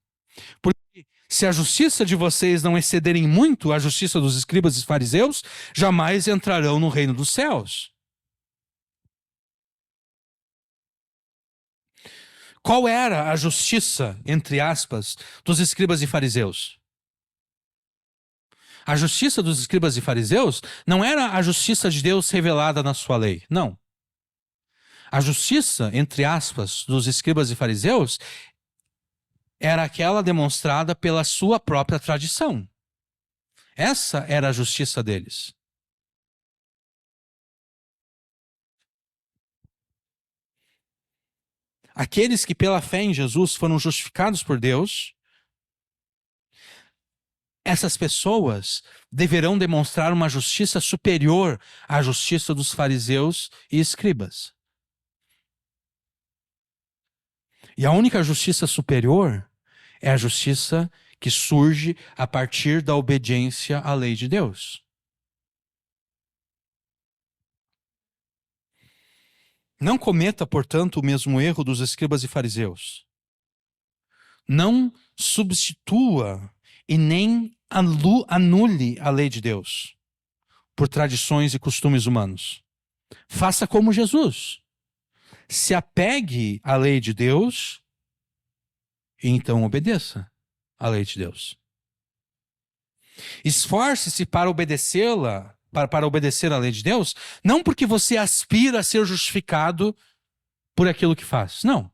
Porque se a justiça de vocês não excederem muito a justiça dos escribas e fariseus, jamais entrarão no reino dos céus. Qual era a justiça, entre aspas, dos escribas e fariseus? A justiça dos escribas e fariseus não era a justiça de Deus revelada na sua lei, não. A justiça, entre aspas, dos escribas e fariseus era aquela demonstrada pela sua própria tradição. Essa era a justiça deles. Aqueles que pela fé em Jesus foram justificados por Deus, essas pessoas deverão demonstrar uma justiça superior à justiça dos fariseus e escribas. E a única justiça superior é a justiça que surge a partir da obediência à lei de Deus. Não cometa, portanto, o mesmo erro dos escribas e fariseus. Não substitua e nem anule a lei de Deus por tradições e costumes humanos. Faça como Jesus. Se apegue à lei de Deus e então obedeça à lei de Deus. Esforce-se para obedecê-la, para obedecer à lei de Deus, não porque você aspira a ser justificado por aquilo que faz. Não.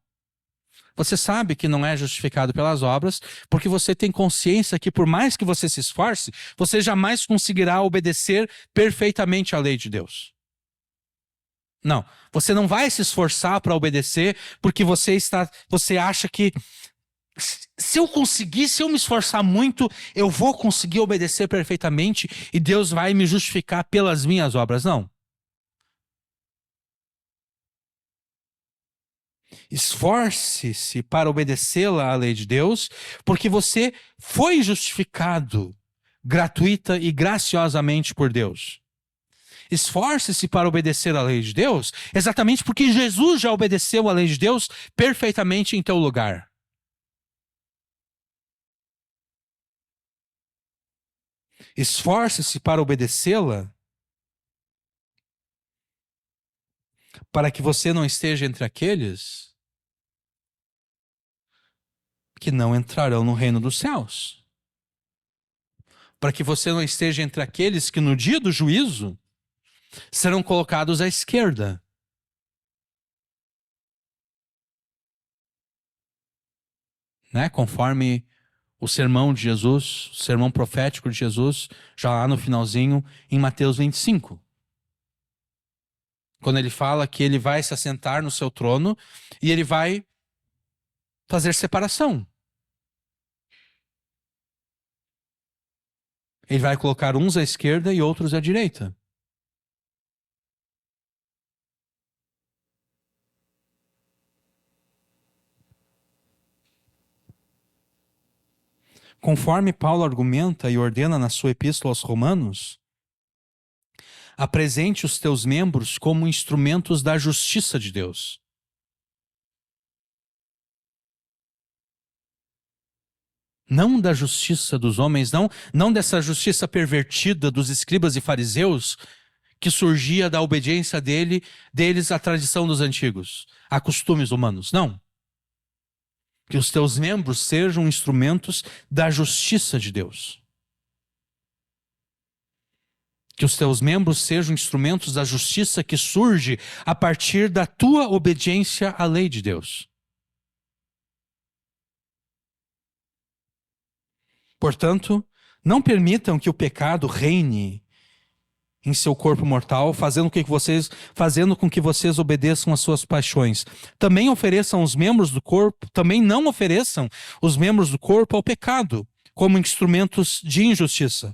Você sabe que não é justificado pelas obras, porque você tem consciência que por mais que você se esforce, você jamais conseguirá obedecer perfeitamente à lei de Deus. Não, você não vai se esforçar para obedecer porque você acha que se eu me esforçar muito, eu vou conseguir obedecer perfeitamente e Deus vai me justificar pelas minhas obras. Não. Esforce-se para obedecê-la à lei de Deus, porque você foi justificado gratuita e graciosamente por Deus. Esforce-se para obedecer à lei de Deus, exatamente porque Jesus já obedeceu à lei de Deus perfeitamente em teu lugar. Esforce-se para obedecê-la, para que você não esteja entre aqueles que não entrarão no reino dos céus. Para que você não esteja entre aqueles que no dia do juízo serão colocados à esquerda. Né? Conforme o sermão de Jesus, o sermão profético de Jesus, já lá no finalzinho, em Mateus 25. Quando ele fala que ele vai se assentar no seu trono e ele vai fazer separação. Ele vai colocar uns à esquerda e outros à direita. Conforme Paulo argumenta e ordena na sua epístola aos Romanos, apresente os teus membros como instrumentos da justiça de Deus. Não da justiça dos homens, não dessa justiça pervertida dos escribas e fariseus que surgia da obediência deles à tradição dos antigos, a costumes humanos. Não. Que os teus membros sejam instrumentos da justiça de Deus. Que os teus membros sejam instrumentos da justiça que surge a partir da tua obediência à lei de Deus. Portanto, não permitam que o pecado reine em seu corpo mortal, fazendo com que vocês obedeçam às suas paixões. Também não ofereçam os membros do corpo ao pecado, como instrumentos de injustiça.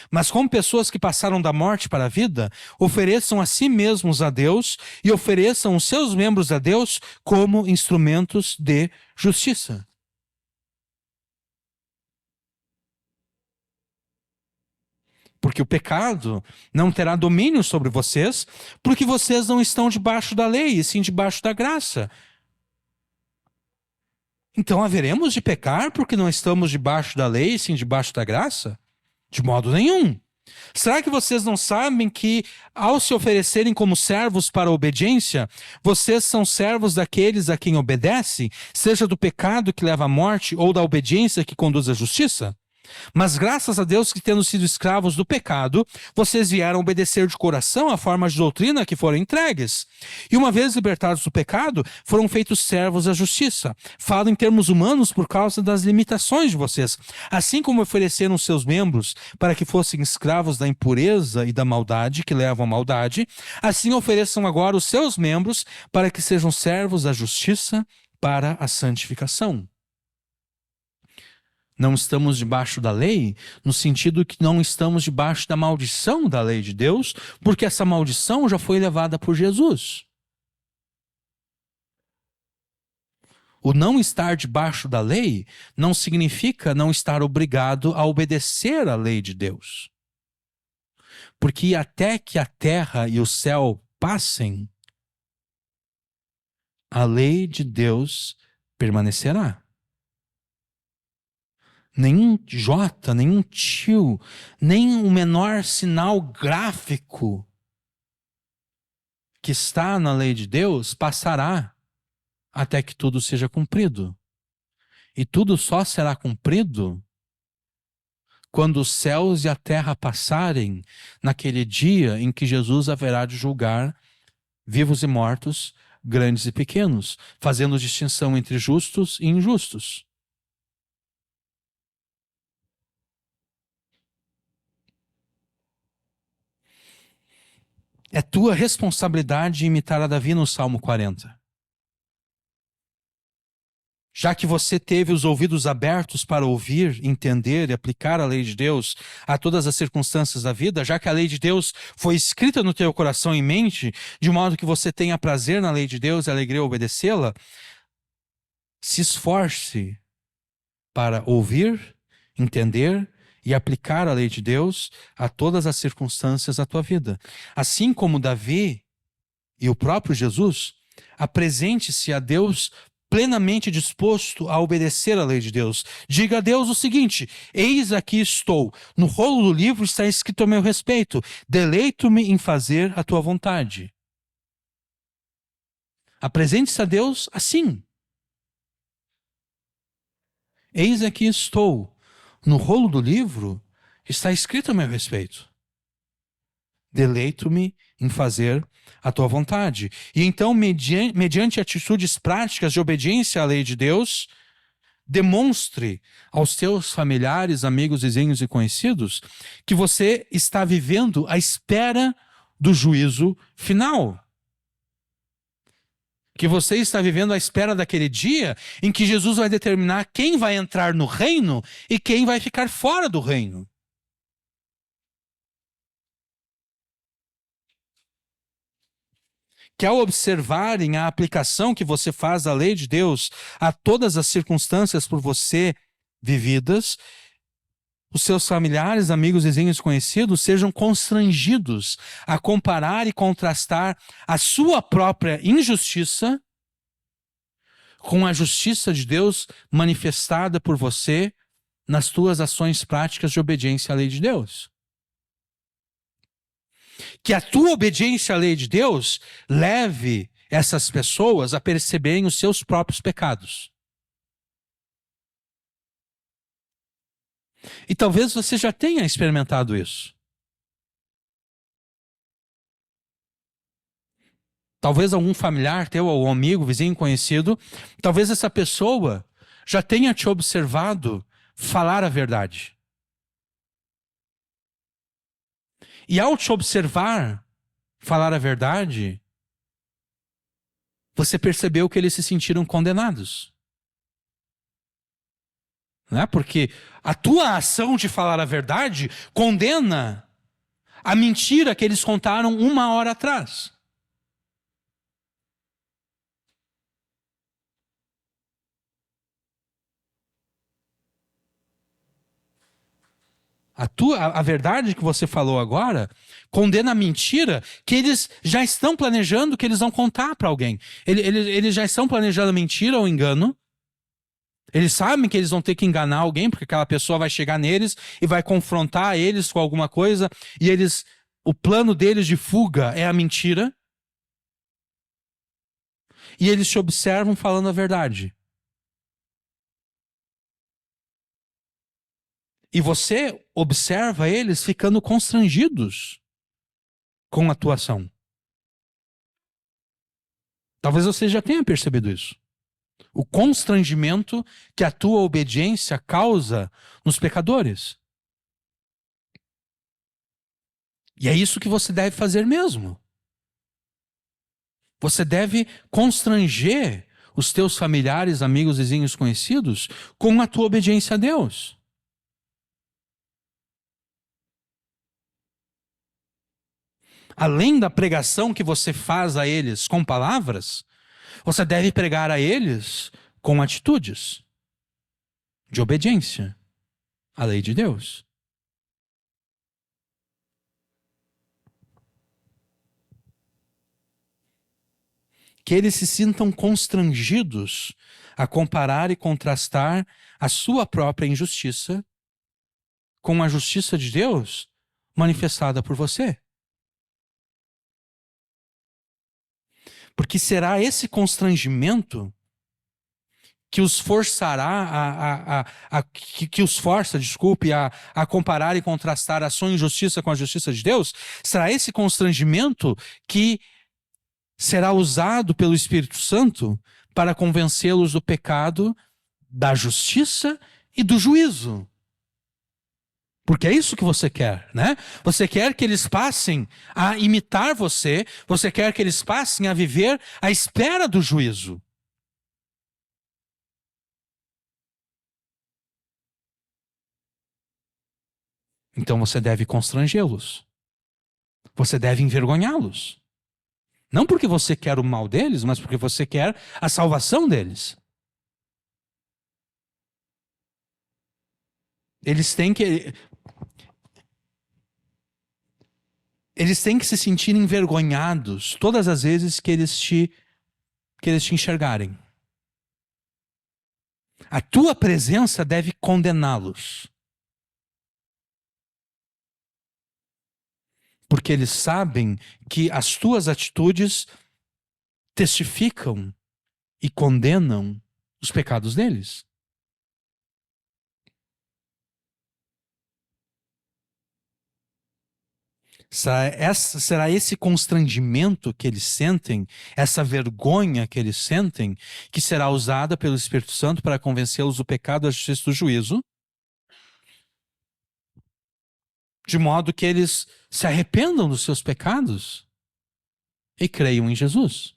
Mas como pessoas que passaram da morte para a vida, ofereçam a si mesmos a Deus e ofereçam os seus membros a Deus como instrumentos de justiça. Porque o pecado não terá domínio sobre vocês, porque vocês não estão debaixo da lei, e sim debaixo da graça. Então haveremos de pecar porque não estamos debaixo da lei, e sim debaixo da graça? De modo nenhum. Será que vocês não sabem que, ao se oferecerem como servos para a obediência, vocês são servos daqueles a quem obedecem, seja do pecado que leva à morte ou da obediência que conduz à justiça? Mas graças a Deus que, tendo sido escravos do pecado, vocês vieram obedecer de coração à forma de doutrina que foram entregues. E uma vez libertados do pecado, foram feitos servos da justiça. Falo em termos humanos por causa das limitações de vocês. Assim como ofereceram seus membros para que fossem escravos da impureza e da maldade que levam à maldade, assim ofereçam agora os seus membros para que sejam servos da justiça para a santificação. Não estamos debaixo da lei, no sentido que não estamos debaixo da maldição da lei de Deus, porque essa maldição já foi levada por Jesus. O não estar debaixo da lei não significa não estar obrigado a obedecer à lei de Deus. Porque até que a terra e o céu passem, a lei de Deus permanecerá. Nenhum J, nenhum tio, nem o menor sinal gráfico que está na lei de Deus passará até que tudo seja cumprido. E tudo só será cumprido quando os céus e a terra passarem, naquele dia em que Jesus haverá de julgar vivos e mortos, grandes e pequenos, fazendo distinção entre justos e injustos. É tua responsabilidade imitar a Davi no Salmo 40. Já que você teve os ouvidos abertos para ouvir, entender e aplicar a lei de Deus a todas as circunstâncias da vida, já que a lei de Deus foi escrita no teu coração e mente, de modo que você tenha prazer na lei de Deus e alegria em obedecê-la, se esforce para ouvir, entender e aplicar a lei de Deus a todas as circunstâncias da tua vida. Assim como Davi e o próprio Jesus, apresente-se a Deus plenamente disposto a obedecer a lei de Deus. Diga a Deus o seguinte: eis aqui estou, no rolo do livro está escrito a meu respeito, deleito-me em fazer a tua vontade. Apresente-se a Deus assim. Eis aqui estou, no rolo do livro está escrito a meu respeito. Deleito-me em fazer a tua vontade. E então, mediante atitudes práticas de obediência à lei de Deus, demonstre aos teus familiares, amigos, vizinhos e conhecidos que você está vivendo à espera do juízo final. Que você está vivendo à espera daquele dia em que Jesus vai determinar quem vai entrar no reino e quem vai ficar fora do reino. Que ao observarem a aplicação que você faz da lei de Deus a todas as circunstâncias por você vividas, os seus familiares, amigos, vizinhos e conhecidos sejam constrangidos a comparar e contrastar a sua própria injustiça com a justiça de Deus manifestada por você nas tuas ações práticas de obediência à lei de Deus. Que a tua obediência à lei de Deus leve essas pessoas a perceberem os seus próprios pecados. E talvez você já tenha experimentado isso. talvez algum familiar teu, ou amigo, vizinho, conhecido, talvez essa pessoa já tenha te observado falar a verdade. E ao te observar falar a verdade, você percebeu que eles se sentiram condenados. Não é? Porque a tua ação de falar a verdade condena a mentira que eles contaram 1 hora atrás. A verdade que você falou agora condena a mentira que eles já estão planejando que eles vão contar para alguém. Eles já estão planejando a mentira ou engano. Eles sabem que eles vão ter que enganar alguém, porque aquela pessoa vai chegar neles e vai confrontar eles com alguma coisa, e o plano deles de fuga é a mentira. E eles te observam falando a verdade. E você observa eles ficando constrangidos com a tua ação. Talvez você já tenha percebido isso. O constrangimento que a tua obediência causa nos pecadores. E é isso que você deve fazer mesmo. Você deve constranger os teus familiares, amigos, vizinhos, conhecidos com a tua obediência a Deus. Além da pregação que você faz a eles com palavras, você deve pregar a eles com atitudes de obediência à lei de Deus. Que eles se sintam constrangidos a comparar e contrastar a sua própria injustiça com a justiça de Deus manifestada por você. Porque será esse constrangimento que os forçará que os força, desculpe, a comparar e contrastar a sua injustiça com a justiça de Deus? Será esse constrangimento que será usado pelo Espírito Santo para convencê-los do pecado, da justiça e do juízo? Porque é isso que você quer, né? Você quer que eles passem a imitar você, você quer que eles passem a viver à espera do juízo. Então você deve constrangê-los. Você deve envergonhá-los. Não porque você quer o mal deles, mas porque você quer a salvação deles. Eles têm que se sentir envergonhados todas as vezes que eles te enxergarem. A tua presença deve condená-los. Porque eles sabem que as tuas atitudes testificam e condenam os pecados deles. Será esse constrangimento que eles sentem, essa vergonha que eles sentem, que será usada pelo Espírito Santo para convencê-los do pecado, da justiça e do juízo, de modo que eles se arrependam dos seus pecados e creiam em Jesus.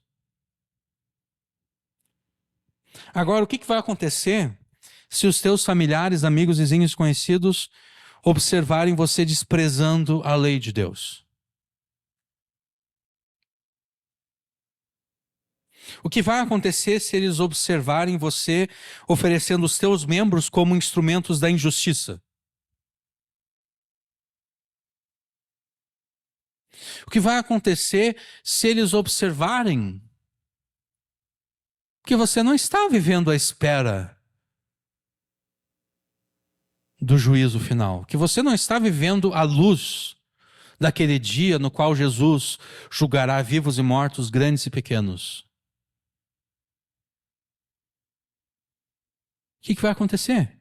Agora, o que vai acontecer se os teus familiares, amigos, vizinhos, conhecidos observarem você desprezando a lei de Deus? O que vai acontecer se eles observarem você oferecendo os teus membros como instrumentos da injustiça? O que vai acontecer se eles observarem que você não está vivendo à espera do juízo final, que você não está vivendo à luz daquele dia no qual Jesus julgará vivos e mortos, grandes e pequenos? O que vai acontecer?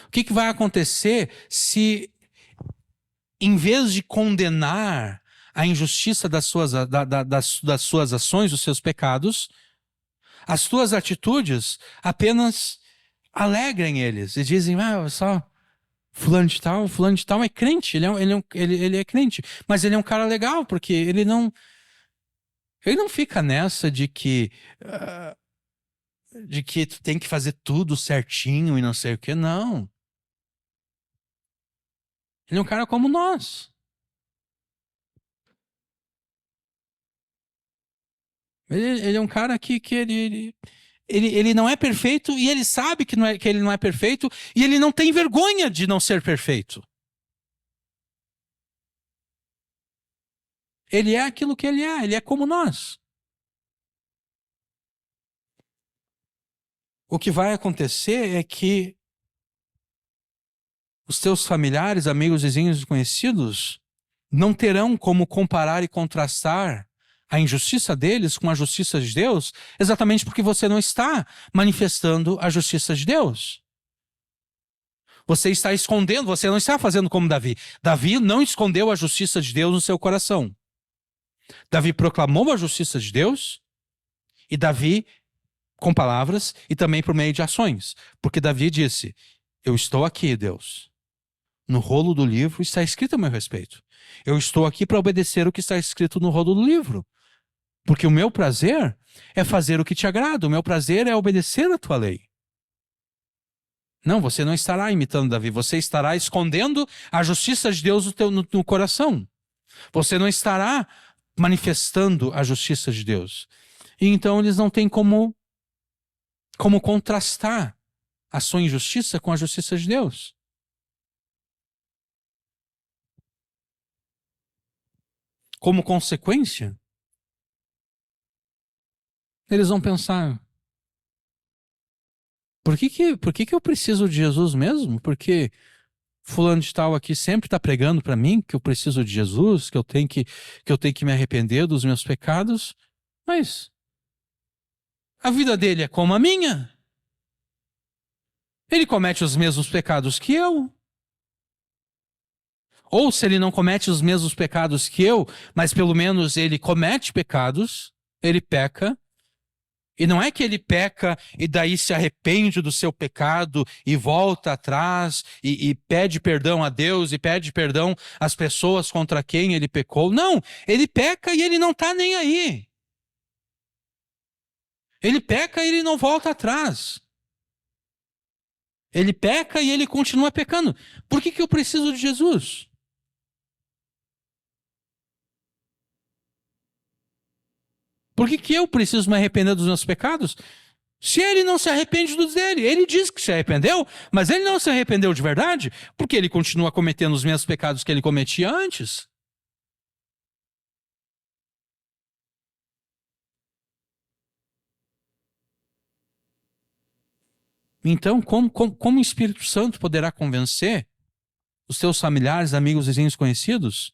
O que vai acontecer se, em vez de condenar a injustiça das suas ações, dos seus pecados, as tuas atitudes apenas alegrem eles e dizem, só fulano de tal é crente, ele é crente, mas ele é um cara legal, porque ele não fica nessa de que tu tem que fazer tudo certinho e não sei o que, não. Ele é um cara como nós. Ele é um cara que ele não é perfeito e ele sabe que ele não é perfeito e ele não tem vergonha de não ser perfeito. Ele é aquilo que ele é como nós. O que vai acontecer é que os teus familiares, amigos, vizinhos e conhecidos não terão como comparar e contrastar a injustiça deles com a justiça de Deus, exatamente porque você não está manifestando a justiça de Deus. Você está escondendo, você não está fazendo como Davi. Davi não escondeu a justiça de Deus no seu coração. Davi proclamou a justiça de Deus e Davi com palavras e também por meio de ações. Porque Davi disse, eu estou aqui, Deus. No rolo do livro está escrito a meu respeito. Eu estou aqui para obedecer o que está escrito no rolo do livro. Porque o meu prazer é fazer o que te agrada. O meu prazer é obedecer a tua lei. Não, você não estará imitando Davi. Você estará escondendo a justiça de Deus no coração. Você não estará manifestando a justiça de Deus. E então eles não têm como contrastar a sua injustiça com a justiça de Deus. Como consequência, eles vão pensar, por que eu preciso de Jesus mesmo? Porque fulano de tal aqui sempre está pregando para mim que eu preciso de Jesus, que eu tenho que me arrepender dos meus pecados, mas a vida dele é como a minha. Ele comete os mesmos pecados que eu. Ou se ele não comete os mesmos pecados que eu, mas pelo menos ele comete pecados, ele peca. E não é que ele peca e daí se arrepende do seu pecado e volta atrás e pede perdão a Deus e pede perdão às pessoas contra quem ele pecou. Não, ele peca e ele não está nem aí. Ele peca e ele não volta atrás. Ele peca e ele continua pecando. Por que eu preciso de Jesus? Por que eu preciso me arrepender dos meus pecados? Se ele não se arrepende dos dele, ele diz que se arrependeu, mas ele não se arrependeu de verdade, porque ele continua cometendo os mesmos pecados que ele cometia antes. Então, como o Espírito Santo poderá convencer os teus familiares, amigos, vizinhos, conhecidos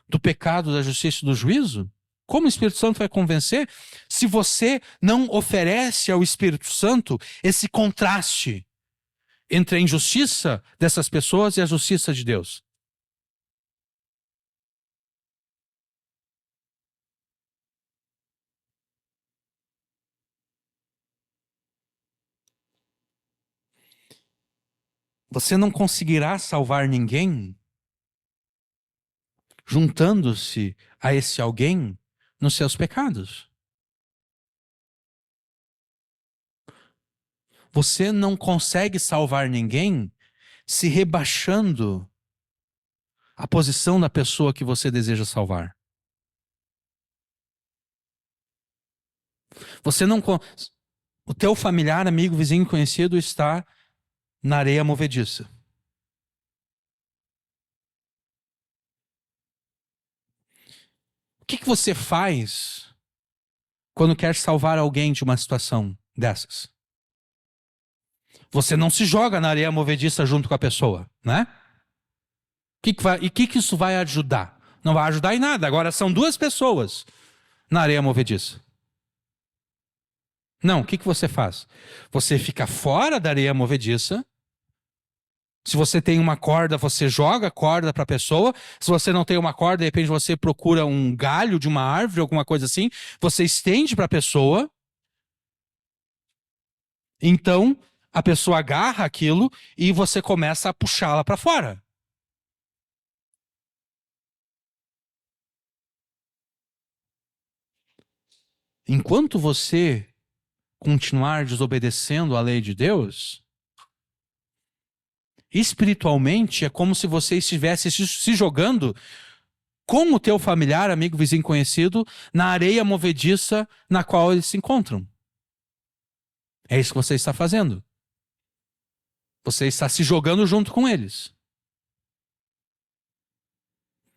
do pecado, da justiça e do juízo? Como o Espírito Santo vai convencer se você não oferece ao Espírito Santo esse contraste entre a injustiça dessas pessoas e a justiça de Deus? Você não conseguirá salvar ninguém juntando-se a esse alguém nos seus pecados. Você não consegue salvar ninguém se rebaixando a posição da pessoa que você deseja salvar. Você não o teu familiar, amigo, vizinho, conhecido está na areia movediça. O que você faz quando quer salvar alguém de uma situação dessas? Você não se joga na areia movediça junto com a pessoa, né? O que isso vai ajudar? Não vai ajudar em nada. Agora são duas pessoas na areia movediça. Não, o que você faz? Você fica fora da areia movediça Se você tem uma corda, você joga a corda para a pessoa. Se você não tem uma corda, de repente você procura um galho de uma árvore, alguma coisa assim, você estende para a pessoa. Então, a pessoa agarra aquilo e você começa a puxá-la para fora. Enquanto você continuar desobedecendo a lei de Deus, espiritualmente é como se você estivesse se jogando com o teu familiar, amigo, vizinho, conhecido, na areia movediça na qual eles se encontram. É isso que você está fazendo. Você está se jogando junto com eles.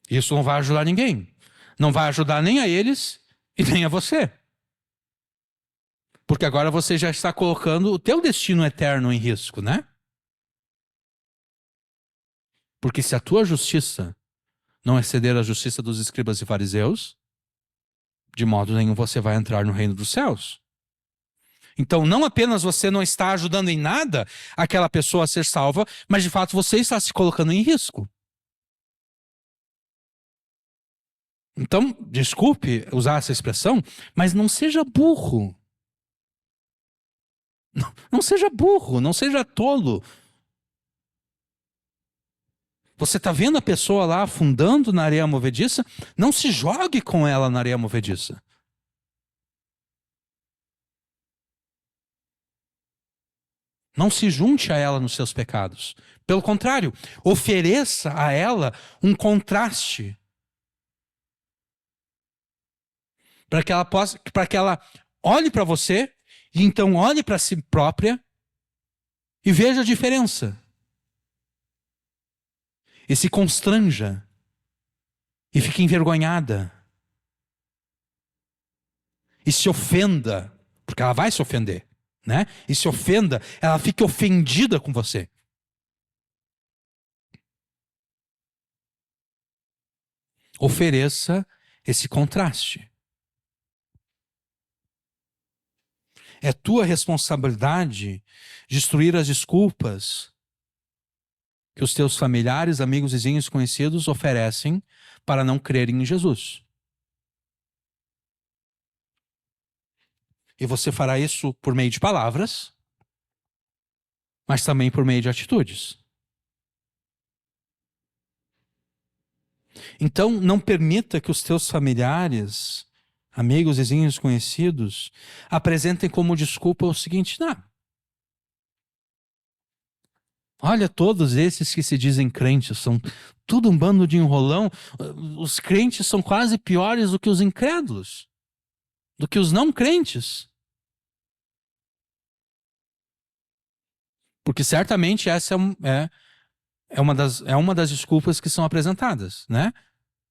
Isso não vai ajudar ninguém. Não vai ajudar nem a eles e nem a você. Porque agora você já está colocando o teu destino eterno em risco, né? Porque se a tua justiça não exceder a justiça dos escribas e fariseus, de modo nenhum você vai entrar no reino dos céus. Então, não apenas você não está ajudando em nada aquela pessoa a ser salva, mas de fato você está se colocando em risco. Então, desculpe usar essa expressão, mas não seja burro. Não seja burro, não seja tolo. Você está vendo a pessoa lá afundando na areia movediça? Não se jogue com ela na areia movediça. Não se junte a ela nos seus pecados. Pelo contrário, ofereça a ela um contraste. Para que ela olhe para você, e então olhe para si própria e veja a diferença. E se constranja. E fique envergonhada. E se ofenda, porque ela vai se ofender, né? E se ofenda, ela fique ofendida com você. Ofereça esse contraste. É tua responsabilidade destruir as desculpas que os teus familiares, amigos, vizinhos, conhecidos oferecem para não crerem em Jesus. E você fará isso por meio de palavras, mas também por meio de atitudes. Então, não permita que os teus familiares, amigos, vizinhos, conhecidos, apresentem como desculpa o seguinte: não. Olha, todos esses que se dizem crentes são tudo um bando de enrolão. Os crentes são quase piores do que os incrédulos, do que os não crentes. Porque certamente essa é uma das desculpas que são apresentadas, né?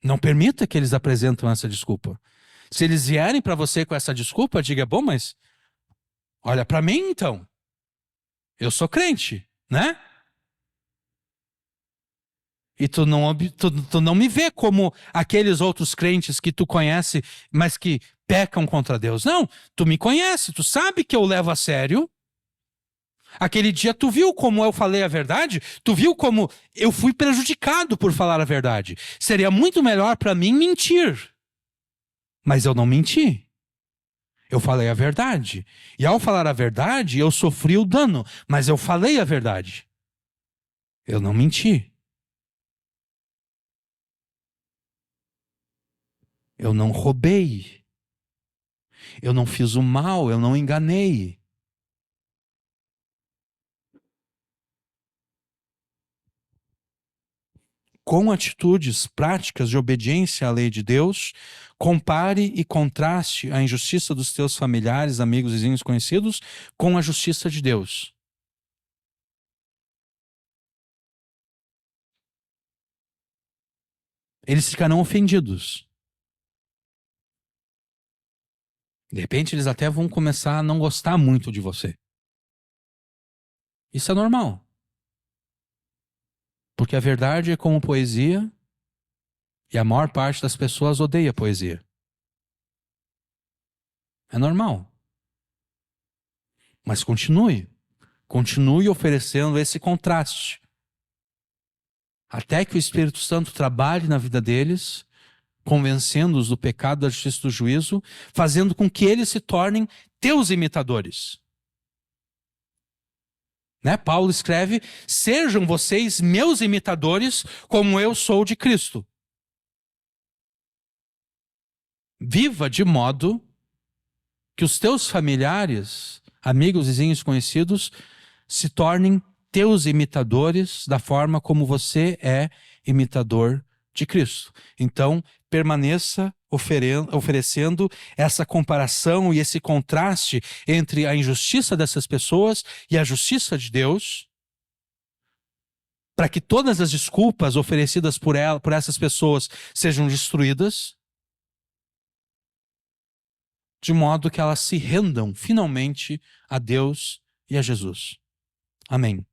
Não permita que eles apresentem essa desculpa. Se eles vierem para você com essa desculpa, diga: bom, mas olha para mim então. Eu sou crente, né? E tu não me vê como aqueles outros crentes que tu conhece, mas que pecam contra Deus. Não, tu me conhece, tu sabe que eu levo a sério. Aquele dia tu viu como eu falei a verdade? Tu viu como eu fui prejudicado por falar a verdade? Seria muito melhor para mim mentir. Mas eu não menti. Eu falei a verdade. E ao falar a verdade, eu sofri o dano. Mas eu falei a verdade. Eu não menti. Eu não roubei. Eu não fiz o mal. Eu não enganei. Com atitudes práticas de obediência à lei de Deus, compare e contraste a injustiça dos teus familiares, amigos, vizinhos, conhecidos com a justiça de Deus. Eles ficarão ofendidos. De repente, eles até vão começar a não gostar muito de você. Isso é normal. Porque a verdade é como poesia e a maior parte das pessoas odeia poesia. É normal. Mas continue. Continue oferecendo esse contraste. até que o Espírito Santo trabalhe na vida deles, convencendo-os do pecado, da justiça e do juízo, fazendo com que eles se tornem teus imitadores. Né? Paulo escreve: sejam vocês meus imitadores, como eu sou de Cristo. Viva de modo que os teus familiares, amigos, vizinhos, conhecidos, se tornem teus imitadores da forma como você é imitador de Cristo. Então, permaneça oferecendo essa comparação e esse contraste entre a injustiça dessas pessoas e a justiça de Deus, para que todas as desculpas oferecidas por essas pessoas sejam destruídas, de modo que elas se rendam finalmente a Deus e a Jesus. Amém.